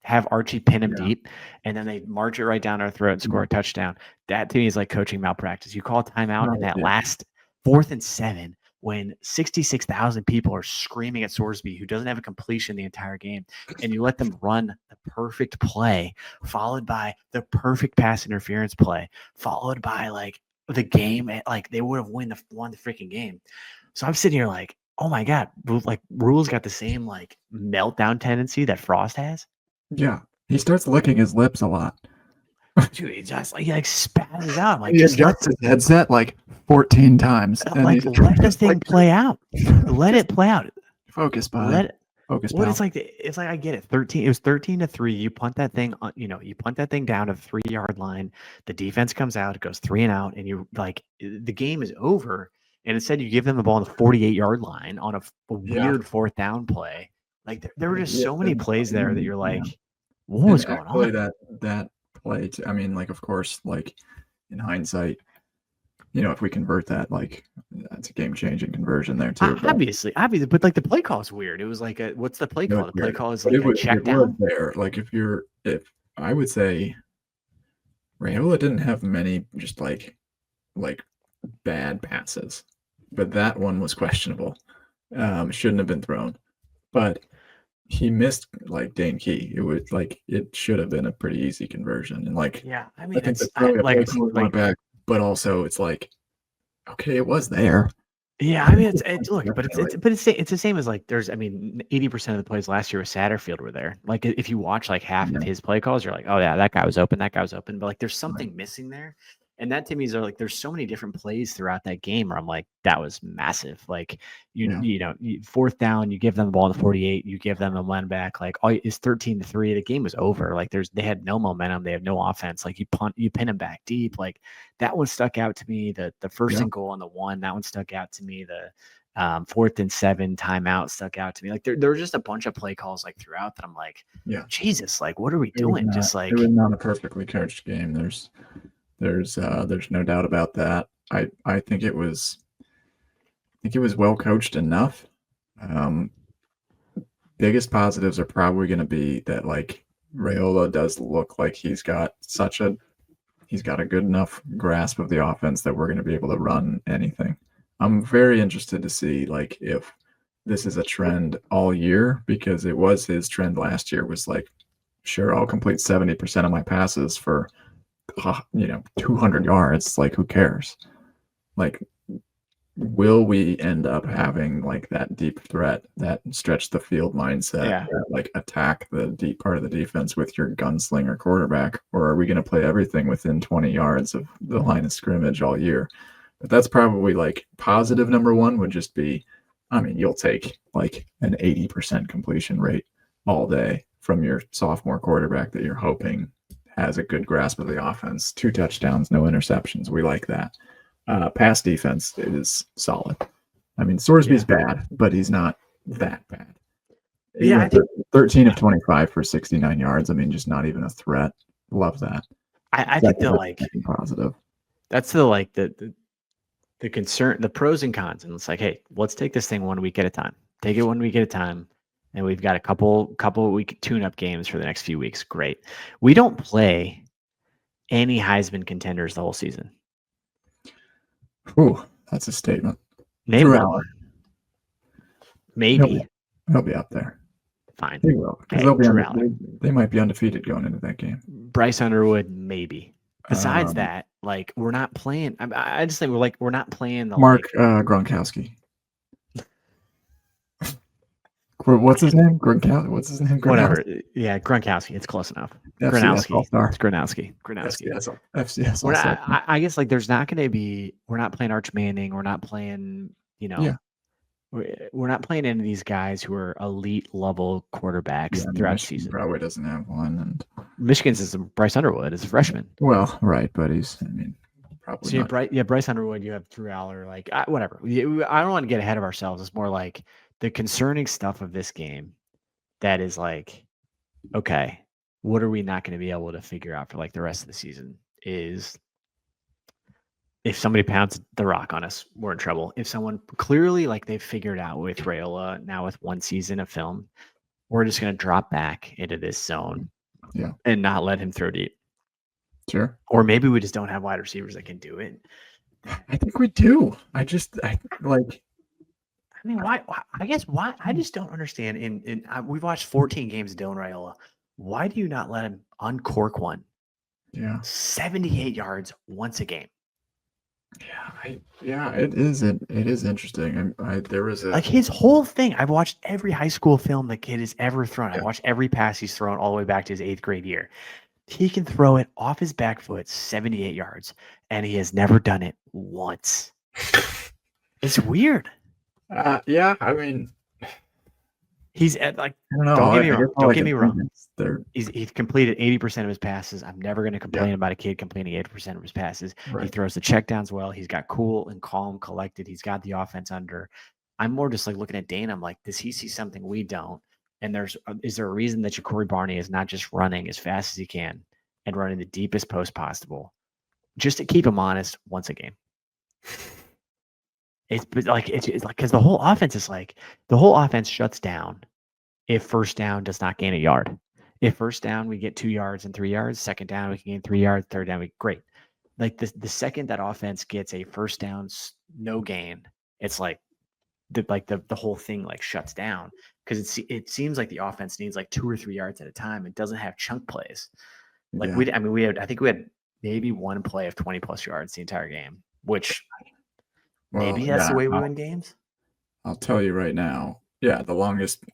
have Archie pin him deep, and then they march it right down our throat and score a touchdown. That to me is coaching malpractice. You call a timeout in that last 4th and 7 when 66,000 people are screaming at Sorsby, who doesn't have a completion the entire game, and you let them run the perfect play, followed by the perfect pass interference play, followed by the game, they would have won the freaking game. So I'm sitting here oh my God, Rule's got the same meltdown tendency that Frost has. Yeah, he starts licking his lips a lot. Dude, he just he spazzes out. He adjusts his headset 14 times. Let this thing play out. Let it play out. Focus, bud. Focus, Well, pal. it's like I get it. 13. It was 13-3. You punt that thing. You punt that thing down to the 3-yard line. The defense comes out. It goes 3 and out, and you like the game is over. And instead, you give them the ball on the 48-yard line on a weird fourth down play. Like there were just so many plays there that you're like, what was going on? That play. I mean, like, of course, like in hindsight, if we convert that, like, that's a game-changing conversion there too. Obviously, but like the play call is weird. It was like what's the play call? The play call is like a check down. There, like if I would say, Raiola didn't have many just like bad passes, but that one was questionable. Shouldn't have been thrown, but he missed like Dane Key. It should have been a pretty easy conversion, and I think that's probably a play call back. But also, it's like, okay, it was there. Yeah, I mean, it's the same as like 80% of the plays last year with Satterfield were there. Like if you watch like half of his play calls, you're like, oh yeah, that guy was open, but like there's something missing there. And that to me is like there's so many different plays throughout that game where I'm like, that was massive. Like fourth down, you give them the ball in the 48, you give them the one back. Like it's 13-3. The game was over. Like they had no momentum, they have no offense. Like you pin them back deep. Like that one stuck out to me. The first and goal on the one, that one stuck out to me. The 4th and 7 timeout stuck out to me. Like there were just a bunch of play calls like throughout that I'm like, Jesus, like what are we doing? It was not a perfectly coached game. There's no doubt about that. I think it was well coached enough. Biggest positives are probably going to be that like Raiola does look like he's got a good enough grasp of the offense that we're going to be able to run anything. I'm very interested to see like if this is a trend all year, because it was his trend last year, was like, sure, I'll complete 70% of my passes for 200 yards. Like, who cares? Like, will we end up having like that deep threat, that stretch the field mindset, that, like attack the deep part of the defense with your gunslinger quarterback? Or are we going to play everything within 20 yards of the line of scrimmage all year? But that's probably like positive number one would just be, I mean, you'll take like an 80% completion rate all day from your sophomore quarterback that you're hoping has a good grasp of the offense. 2 touchdowns, no interceptions. We like that. Pass defense is solid. I mean, Sorsby's bad, but he's not that bad. I think 13 of 25 for 69 yards. I mean, just not even a threat. Love that. I think they're like positive. That's the concern, the pros and cons. And it's like, hey, let's take this thing 1 week at a time. Take it 1 week at a time. And we've got a couple week tune-up games for the next few weeks. Great. We don't play any Heisman contenders the whole season. Ooh, that's a statement. Name one. Maybe. He'll be up there. Fine. He will. Because they might be undefeated going into that game. Bryce Underwood, maybe. Besides that, like, we're not playing. I just think we're not playing the Mark Gronkowski. What's his name? What's his name? Whatever. Yeah, Gronkowski. It's close enough. Gronowski. It's Gronowski. FCS. I guess like there's not going to be. We're not playing Arch Manning. We're not playing. We're not playing any of these guys who are elite level quarterbacks throughout the season. Probably doesn't have one, and Michigan's is Bryce Underwood is a freshman. Well, right, but probably. So Bryce Underwood. You have Drew Aller. Like whatever. I don't want to get ahead of ourselves. It's more like the concerning stuff of this game that is like, okay, what are we not going to be able to figure out for like the rest of the season is if somebody pounds the rock on us, we're in trouble. If someone clearly like they've figured out with Raiola now with 1 season of film, we're just going to drop back into this zone and not let him throw deep. Sure. Or maybe we just don't have wide receivers that can do it. I think we do. I mean, why? I guess why? I just don't understand. We've watched 14 games of Dylan Raiola. Why do you not let him uncork one? Yeah, 78 yards once a game. Yeah, it is interesting. There was like his whole thing. I've watched every high school film the kid has ever thrown. I watched every pass he's thrown all the way back to his 8th grade year. He can throw it off his back foot 78 yards, and he has never done it once. It's weird. Yeah, I mean, He's at like. I don't know. Don't get I me wrong. guess all Don't I get can me think wrong. is they're He's completed 80% of his passes. I'm never going to complain about a kid completing 80% of his passes. He right. throws the checkdowns well. He's got cool and calm, collected. He's got the offense under. I'm more just like looking at Dane. I'm like, does he see something we don't? And is there a reason that Ja'Cory Barney is not just running as fast as he can and running the deepest post possible, just to keep him honest once a game? It's like because the whole offense shuts down if first down does not gain a yard. If first down we get 2 yards and 3 yards, second down we can gain 3 yards, third down great. Like the second that offense gets a first down no gain, it's like the whole thing like shuts down because it seems like the offense needs like 2 or 3 yards at a time. It doesn't have chunk plays. Like Yeah. I think we had maybe one play of 20 plus yards the entire game, which maybe that's the way we win games. I'll tell you right now. Yeah, the longest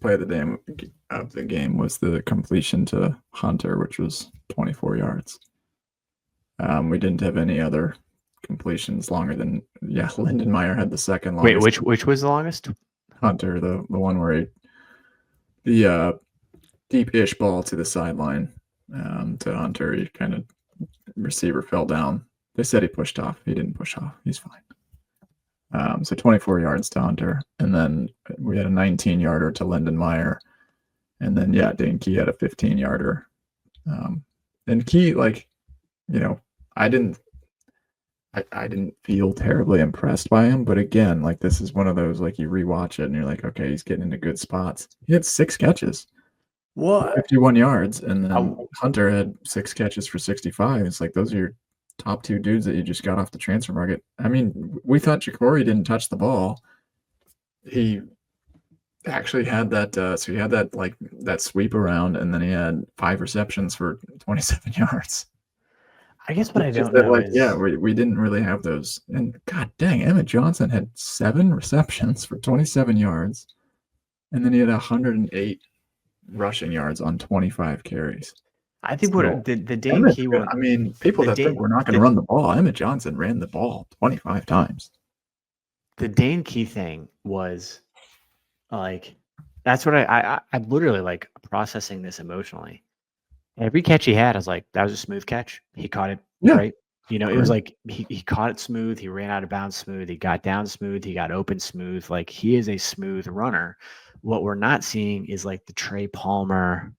play of the game was the completion to Hunter, which was 24 yards. We didn't have any other completions longer than Lindenmeyer had the second longest. Wait, which was the longest? Hunter, the one where the deep-ish ball to the sideline to Hunter. He kind of receiver fell down. They said he pushed off. He didn't push off. He's fine. So 24 yards to Hunter, and then we had a 19-yarder to Lindenmeyer, and then Dane Key had a 15-yarder. And Key, I didn't feel terribly impressed by him, but again, like this is one of those like you rewatch it and you're like, okay, he's getting into good spots. He had 6 catches, 51 yards, and then Hunter had 6 catches for 65. It's like those are your top 2 dudes that you just got off the transfer market. I mean, we thought Ja'Cory didn't touch the ball. He actually had that. So he had that sweep around, and then he had 5 receptions for 27 yards. I guess what I don't know is we didn't really have those. And god dang, Emmett Johnson had 7 receptions for 27 yards, and then he had 108 rushing yards on 25 carries. I think what the Dane Key one. I mean, people that think we're not going to run the ball, Emmett Johnson ran the ball 25 times. The Dane Key thing was like, that's what I'm literally like processing this emotionally. Every catch he had, I was like, that was a smooth catch. He caught it right. It was like he caught it smooth. He ran out of bounds smooth. He got down smooth. He got open smooth. Like he is a smooth runner. What we're not seeing is like the Trey Palmer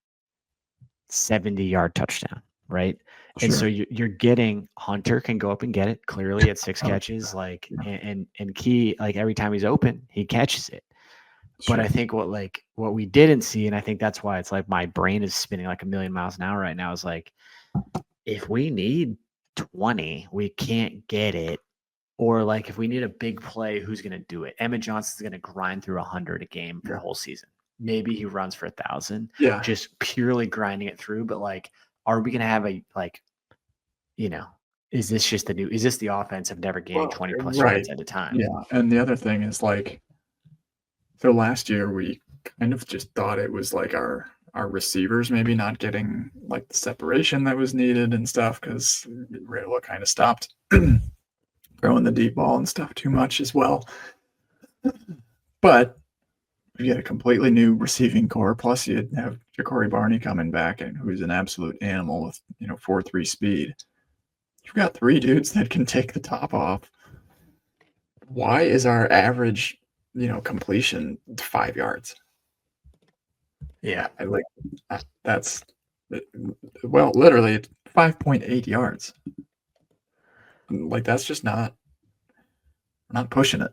70-yard touchdown, right? Sure. And so you're getting Hunter can go up and get it clearly at 6 catches, like and Key, like every time he's open, he catches it. Sure. But I think what we didn't see, and I think that's why it's like my brain is spinning like a million miles an hour right now, is like if we need 20, we can't get it. Or like if we need a big play, who's going to do it? Emmett Johnson's going to grind through 100 a game for the whole season. Maybe he runs for 1,000, just purely grinding it through. But like, are we going to have is this the offense of never gaining 20 plus yards at a time? Yeah. And the other thing is like, so last year we kind of just thought it was like our receivers maybe not getting like the separation that was needed and stuff because Rayola kind of stopped throwing the deep ball and stuff too much as well. But you get a completely new receiving core, plus you have Ja'Cory Barney coming back, and who's an absolute animal with 4.3 speed. You've got 3 dudes that can take the top off. Why is our average, completion 5 yards? Yeah, that's literally 5.8 yards. Like that's just not pushing it.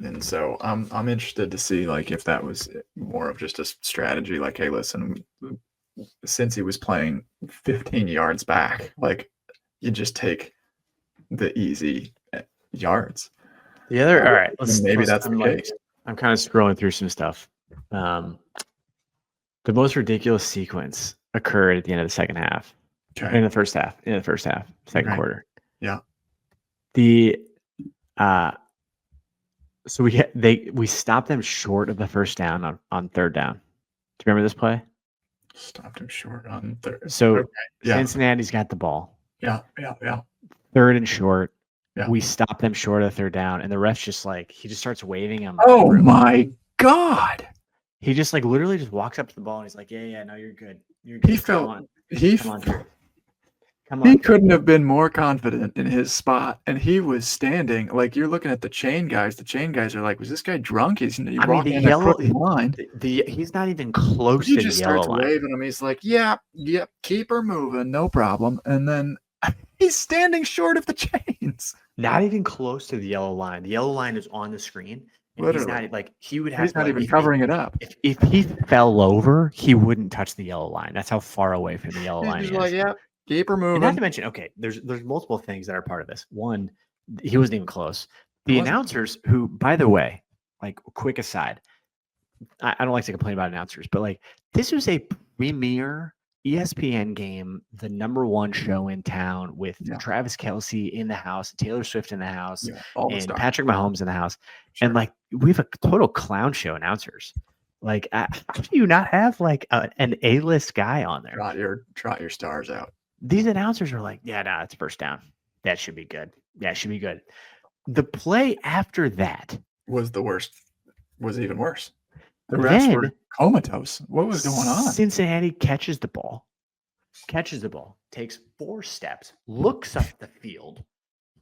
And so I'm interested to see like if that was more of just a strategy, like, hey, listen, since he was playing 15 yards back, like you just take the easy yards. The other, all right, that's the case. I'm kind of scrolling through some stuff. The most ridiculous sequence occurred at the end of the second half. Okay. In the first half, second quarter. Yeah. So we stopped them short of the first down on third down. Do you remember this play? Stopped him short on third. So Cincinnati's got the ball. Yeah. Third and short. Yeah. We stop them short of the third down, and the ref's just like he just starts waving him. Oh my God. He just like literally just walks up to the ball and he's like, yeah, no, you're good. You're good. He Come felt on. he Come on, f- Drew. Come he on. couldn't have been more confident in his spot, and he was standing like you're looking at the chain guys. The chain guys are like, "Was this guy drunk? He's I mean, walking the in a yellow, crooked line." he's not even close He to the just yellow starts line. waving him. He's like, "Yep, keep her moving, no problem." And then he's standing short of the chains. Not even close to the yellow line. The yellow line is on the screen. And he's Literally, not like he would have he's to not like even covering it up. if he fell over, he wouldn't touch the yellow line. That's how far away from the yellow He's line just he is. like, "Yep, keep her And not to moving." mention, okay, there's multiple things that are part of this. One, he wasn't even close. He The wasn't. announcers, who, by the way, like quick aside, I don't like to complain about announcers, but like this was a premier ESPN game, the #1 show in town with Yeah. Travis Kelce in the house, Taylor Swift in the house, Yeah, all the and stars. Patrick Mahomes in the house. Sure. And like we have a total clown show announcers. Like, how do you not have like an A-list guy on there? Trot your stars out. These announcers are like, yeah, nah, it's first down. That should be good. Yeah, it should be good. The play after that Was the worst. Was even worse. The refs were then comatose. What was going on? Cincinnati catches the ball, takes 4 steps, looks up the field.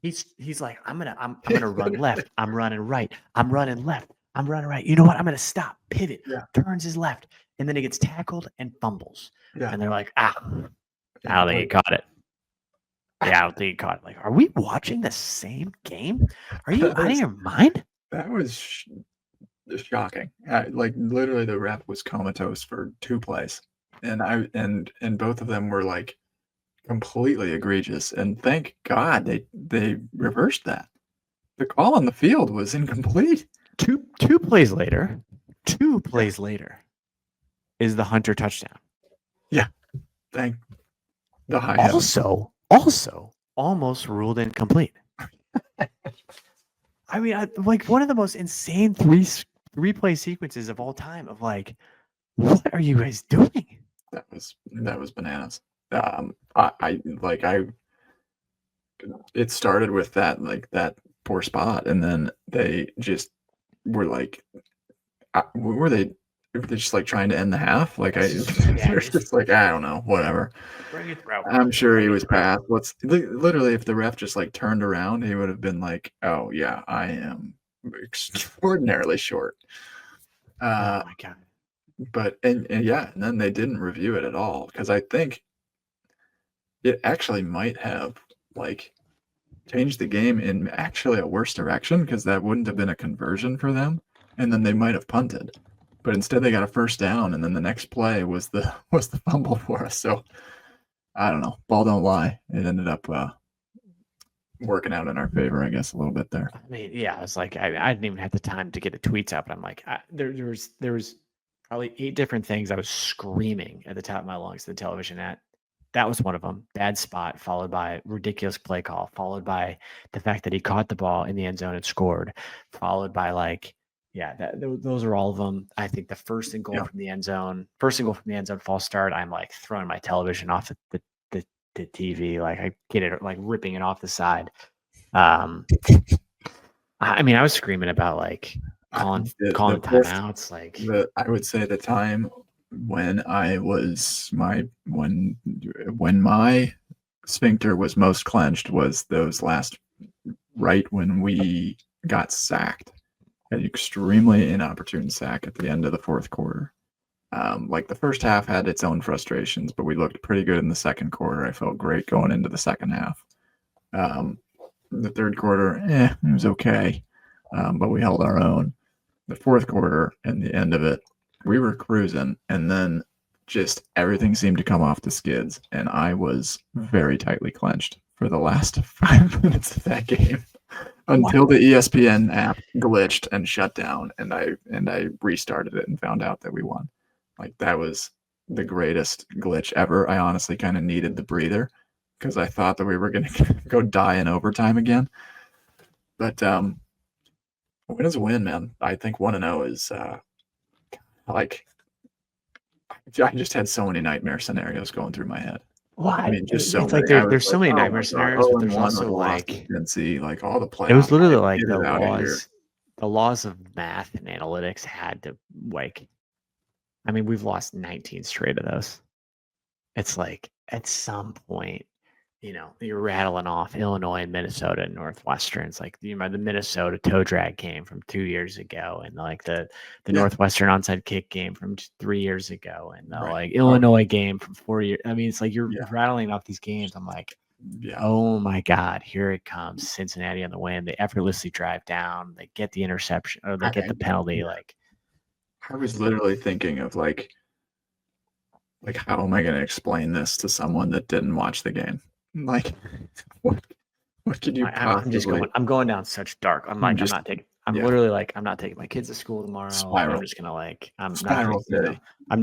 He's like, I'm gonna run left. I'm running right. I'm running left. I'm running right. You know what? I'm gonna stop, pivot, Yeah. turns his left, and then he gets tackled and fumbles. Yeah. And they're like, I don't think he caught it. Yeah, I don't think he caught it. Like, are we watching the same game? Are you out of your mind? That was shocking. Like literally, the ref was comatose for 2 plays, and both of them were like completely egregious. And thank God they reversed that. The call on the field was incomplete. Two plays later is the Hunter touchdown. Thank the high heavens. Also almost ruled incomplete. I mean, like one of the most insane three-play sequences of all time of like, what are you guys doing? That was bananas. It started with that poor spot, and then they just were like, were they just like trying to end the half? Like they're just like, I don't know, whatever. Bring it through. I'm sure he was passed. Literally, if the ref just like turned around, he would have been like, oh yeah, I am extraordinarily short. Oh my God. But and then they didn't review it at all, because I think it actually might have like changed the game in actually a worse direction, because that wouldn't have been a conversion for them, and then they might have punted. But instead they got a first down, and then the next play was the fumble for us. So I don't know. Ball don't lie. It ended up working out in our favor, I guess, a little bit there. I mean, yeah, I was like, I didn't even have the time to get the tweets up. I'm like, there was probably 8 different things I was screaming at the top of my lungs to the television at. That was one of them. Bad spot, followed by ridiculous play call, followed by the fact that he caught the ball in the end zone and scored, followed by like, yeah, those are all of them. I think the first and goal from the end zone, false start. I'm like throwing my television off the TV, like I get it, like ripping it off the side. I mean, I was screaming about like calling timeouts. Like I would say the time when when my sphincter was most clenched was those last, right when we got sacked, an extremely inopportune sack at the end of the 4th quarter. Like the first half had its own frustrations, but we looked pretty good in the second quarter. I felt great going into the second half. The third quarter, it was okay, but we held our own. The 4th quarter and the end of it, we were cruising, and then just everything seemed to come off the skids, and I was very tightly clenched for the last 5 minutes of that game until the ESPN app glitched and shut down, and I restarted it and found out that we won. Like, that was the greatest glitch ever. I honestly kind of needed the breather, because I thought that we were going to go die in overtime again. But a win is a win, man. I think 1-0 is like, I just had so many nightmare scenarios going through my head. Well, I mean, just so it's many. like there's so many nightmare scenarios, but there's also like like all the playoffs. It was literally like the laws of math and analytics had to like I mean, we've lost 19 straight of those. It's like at some point, you're rattling off Illinois and Minnesota and Northwestern. It's like the Minnesota toe drag game from 2 years ago, and like the Northwestern onside kick game from 3 years ago, and the like Illinois game from 4 years. I mean, it's like you're rattling off these games. I'm like, oh my God, here it comes. Cincinnati on the win. They effortlessly drive down. They get the interception or they get the penalty. Like, I was literally thinking of like how am I going to explain this to someone that didn't watch the game? Like, what could you possibly? I'm going down such dark. I'm like, literally like, I'm not taking my kids to school tomorrow. Spiral. I'm just gonna like, I'm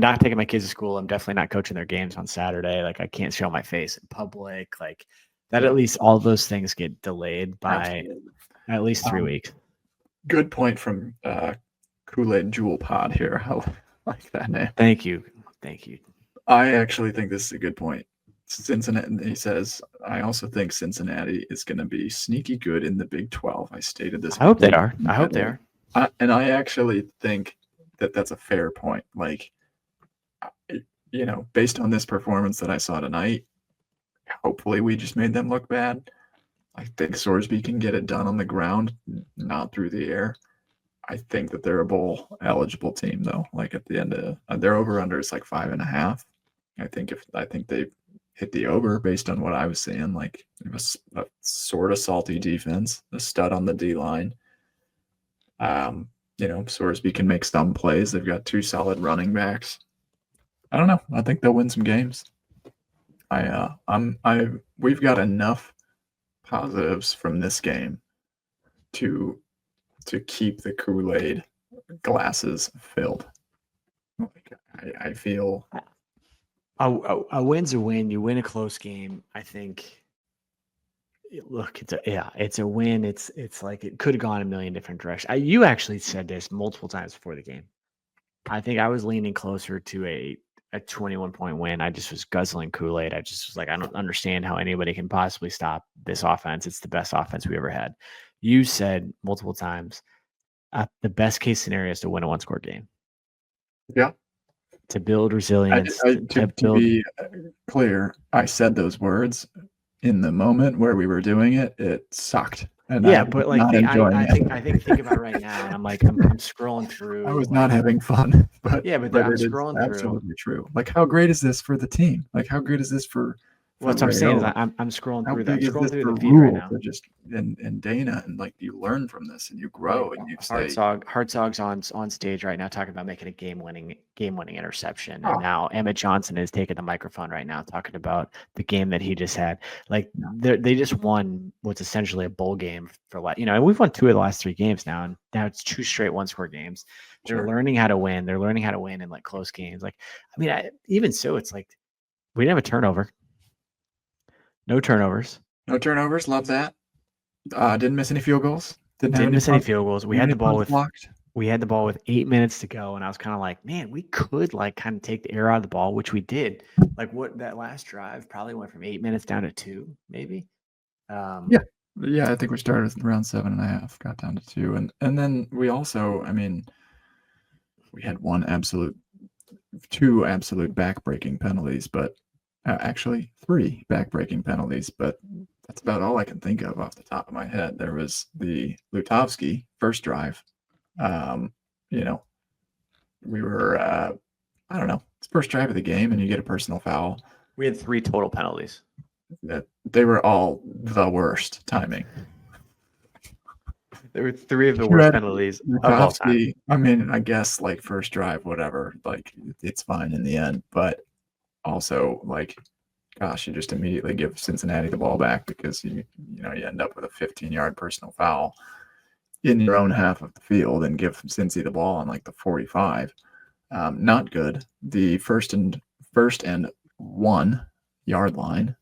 not taking my kids to school. I'm definitely not coaching their games on Saturday. Like, I can't show my face in public. Like that. At least all those things get delayed by at least 3 weeks. Good point from Kool-Aid Jewel Pod here. I like that name. Thank you. I actually think this is a good point. Cincinnati, he says, I also think Cincinnati is going to be sneaky good in the Big 12. I stated this. I hope they are. And I actually think that that's a fair point. Like, based on this performance that I saw tonight, hopefully we just made them look bad. I think Sorsby can get it done on the ground, not through the air. I think that they're a bowl eligible team, though. Like at the end of their over under is like 5.5. I think they hit the over based on what I was seeing. Like it was a sort of salty defense, a stud on the D line. Sorsby can make some plays. They've got 2 solid running backs. I don't know. I think they'll win some games. We've got enough positives from this game to keep the Kool-Aid glasses filled. I feel a win's a win. You win a close game. I think. Look, it's a win. It's like it could have gone a million different directions. You actually said this multiple times before the game. I think I was leaning closer to a 21-point win. I just was guzzling Kool-Aid. I just was like, I don't understand how anybody can possibly stop this offense. It's the best offense we ever had. You said multiple times, the best case scenario is to win a 1-score game. Yeah. To build resilience. To be clear, I said those words in the moment where we were doing it. It sucked. And but like I think think about it right now, and I'm like I'm scrolling through. I was not having fun, but I'm scrolling through. Absolutely true. Like, how great is this for the team? Like, how good is this for? What I'm saying is I'm scrolling through that. I'm scrolling through the feed right now. Just and Dana, and like you learn from this and you grow and you say Hartzog's on stage right now talking about making a game winning interception, and now Emmett Johnson is taking the microphone right now talking about the game that he just had. Like they just won what's essentially a bowl game for and we've won 2 of the last 3 games now, and now it's 2 straight 1-score games. They're learning how to win. They're learning how to win in like close games. Like even so, it's like we didn't have a turnover. No turnovers. Love that. Didn't miss any field goals. Didn't miss any field goals. We had the ball with 8 minutes to go, and I was kind of like, man, we could like kind of take the air out of the ball, which we did. Like that last drive probably went from 8 minutes down to 2, maybe. Yeah. I think we started around 7.5, got down to 2, and then we also, we had 2 absolute back-breaking penalties, but. Actually, 3 back-breaking penalties, but that's about all I can think of off the top of my head. There was the Lutovsky first drive. We were, I don't know, it's first drive of the game, and you get a personal foul. We had 3 total penalties. They were all the worst timing. There were 3 of the worst penalties of all time. I guess like first drive, whatever, like it's fine in the end, but. Also, like, gosh, you just immediately give Cincinnati the ball back because you end up with a 15-yard personal foul in your own half of the field and give Cincy the ball on like the 45. Not good. The first and 1 yard line,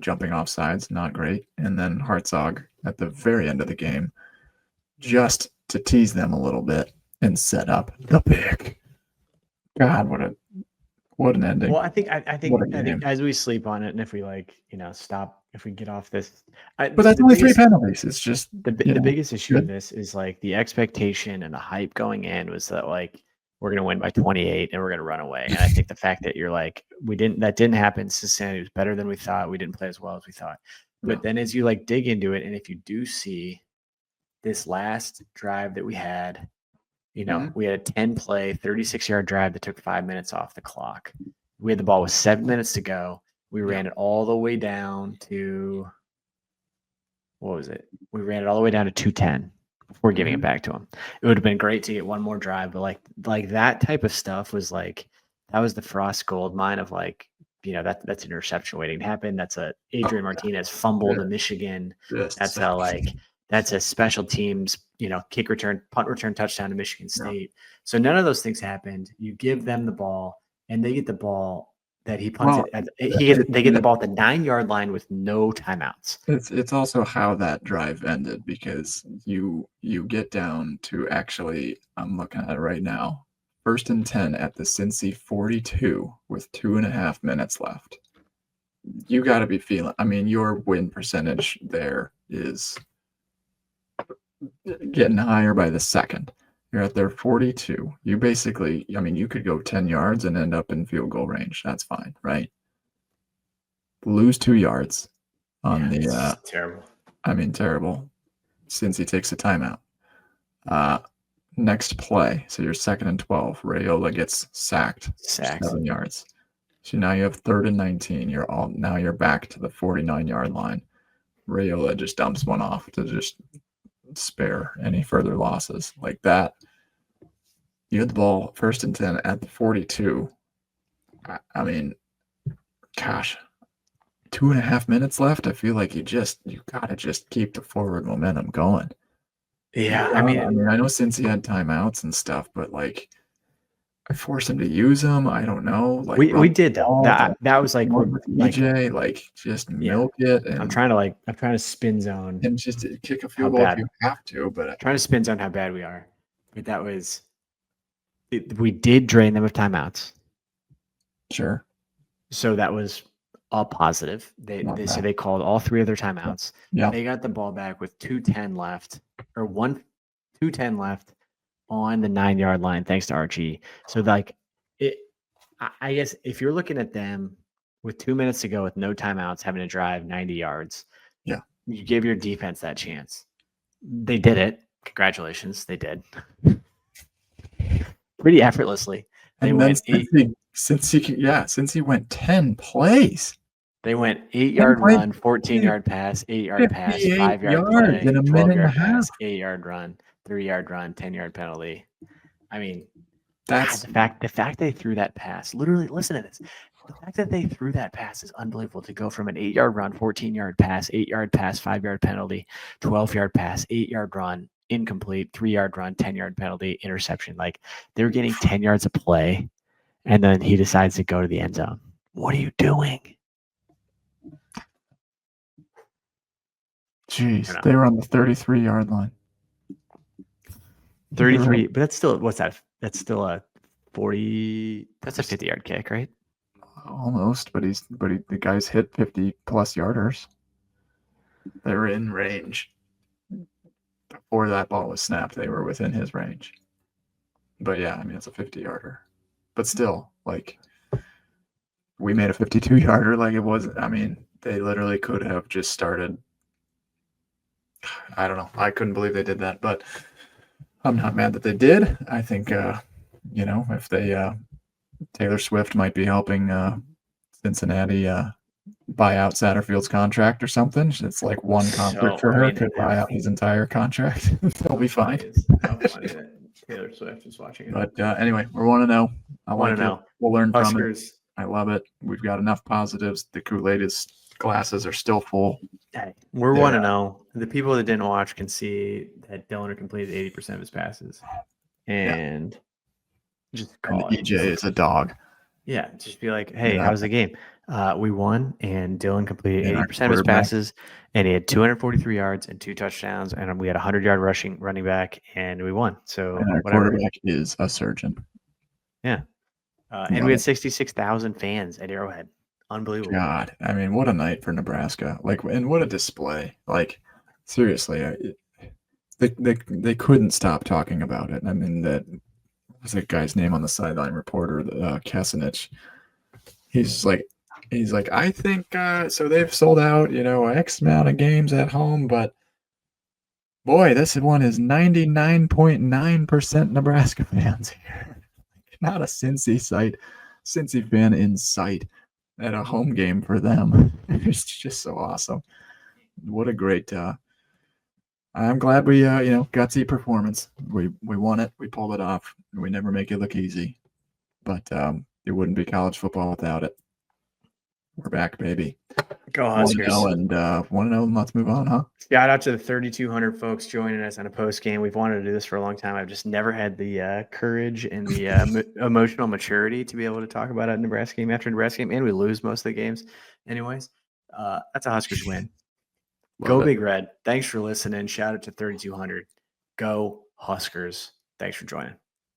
jumping off sides, not great. And then Hartzog at the very end of the game, just to tease them a little bit and set up the pick. God, what an ending. Well, I think as we sleep on it, and if we stop, if we get off this, but that's only 3 penalties. It's just the biggest issue of this is like the expectation and the hype going in was that like we're going to win by 28 and we're going to run away. And I think the fact that you're like, that didn't happen. Cincinnati was better than we thought. We didn't play as well as we thought. But then as you like dig into it, and if you do see this last drive that we had, we had a 10-play, 36-yard drive that took 5 minutes off the clock. We had the ball with 7 minutes to go. We ran it all the way down to, what was it? We ran it all the way down to 210 before giving it back to him. It would have been great to get one more drive, but like that type of stuff was like, that was the Frost gold mine of like, that's an interception waiting to happen. That's a Adrian Martinez fumble to Michigan. That's a special teams, kick return, punt return touchdown to Michigan State. So none of those things happened. You give them the ball and they get the ball that he punts they get the ball at the 9-yard line with no timeouts. It's also how that drive ended, because you get down to, actually, I'm looking at it right now, 1st and 10 at the Cincy 42 with 2.5 minutes left. You got to be feeling, your win percentage there is getting higher by the second. You're at their 42. You basically, you could go 10 yards and end up in field goal range. That's fine, right? Lose 2 yards on terrible. Terrible. Since he takes a timeout. Next play, so you're 2nd and 12. Raiola gets sacked. 7 yards. So now you have 3rd and 19. Now you're back to the 49-yard line. Raiola just dumps one off to just spare any further losses like that. You had the ball 1st and 10 at the 42. Gosh, 2.5 minutes left. I feel like you gotta just keep the forward momentum going. Yeah, I know since he had timeouts and stuff, but like, I forced him to use them. I don't know. Like, we did though. That was like EJ, just milk it. And I'm trying to spin zone and just kick a field goal if you have to. But I'm trying to spin zone how bad we are. But we did drain them of timeouts. Sure. So that was a positive. They called all 3 of their timeouts. Yeah. They got the ball back with 2:10 left, or 2:10 left on the 9-yard line, thanks to Archie. So I guess if you're looking at them with 2 minutes to go with no timeouts, having to drive 90 yards, you give your defense that chance. They did it. Congratulations, they did. Pretty effortlessly. They went since he went 10 plays. They went 8-yard run, 14-yard pass, 8-yard pass, 5-yard play, in a minute and a 12-yard pass, half. 8-yard run, 3-yard run, 10-yard penalty. That's the fact they threw that pass. Literally, listen to this. The fact that they threw that pass is unbelievable. To go from an 8-yard run, 14-yard pass, 8-yard pass, 5-yard penalty, 12-yard pass, 8-yard run, incomplete, 3-yard run, 10-yard penalty, interception. Like, they're getting 10 yards of play, and then he decides to go to the end zone. What are you doing? Jeez, they were on the 33-yard line. 33, but that's still, what's that? That's still a 40. That's a 50-yard kick, right? Almost, but the guys hit 50-plus yarders. They were in range. Before that ball was snapped, they were within his range. But yeah, it's a 50-yarder. But still, like, we made a 52-yarder. Like, it wasn't, they literally could have just started. I don't know. I couldn't believe they did that, but I'm not mad that they did. I think, if they, Taylor Swift might be helping Cincinnati buy out Satterfield's contract or something. It's like one concert for her could buy out his entire contract. They'll be fine. How funny that Taylor Swift is watching it. But anyway, we're 1-0. I want to know. We'll learn from it. I love it. We've got enough positives. The Kool-Aid glasses are still full. Hey, we're 1-0. The people that didn't watch can see that Dylan completed 80% of his passes. And just call it. EJ is a dog. Yeah, just be like, hey, how's the game? We won, and Dylan completed 80% of his passes, and he had 243 yards and 2 touchdowns, and we had 100-yard running back, and we won. So and our quarterback is a surgeon. Yeah. And we had 66,000 fans at Arrowhead. Unbelievable. God, what a night for Nebraska. Like, and what a display. Like, seriously, they couldn't stop talking about it. what's that guy's name on the sideline reporter, Kasanich. He's like, I think so. They've sold out, X amount of games at home, but boy, this one is 99.9% Nebraska fans here. Not a Cincy fan in sight at a home game for them. It's just so awesome. What a great. I'm glad we, gutsy performance. We won it. We pulled it off. We never make it look easy, but it wouldn't be college football without it. We're back, baby. Go Huskers. 1-0. Let's move on, huh? Shout out to the 3,200 folks joining us on a post game. We've wanted to do this for a long time. I've just never had the courage and the emotional maturity to be able to talk about a Nebraska game after Nebraska game, and we lose most of the games anyways. That's a Huskers win. Go Big Red. Thanks for listening. Shout out to 3,200. Go Huskers. Thanks for joining.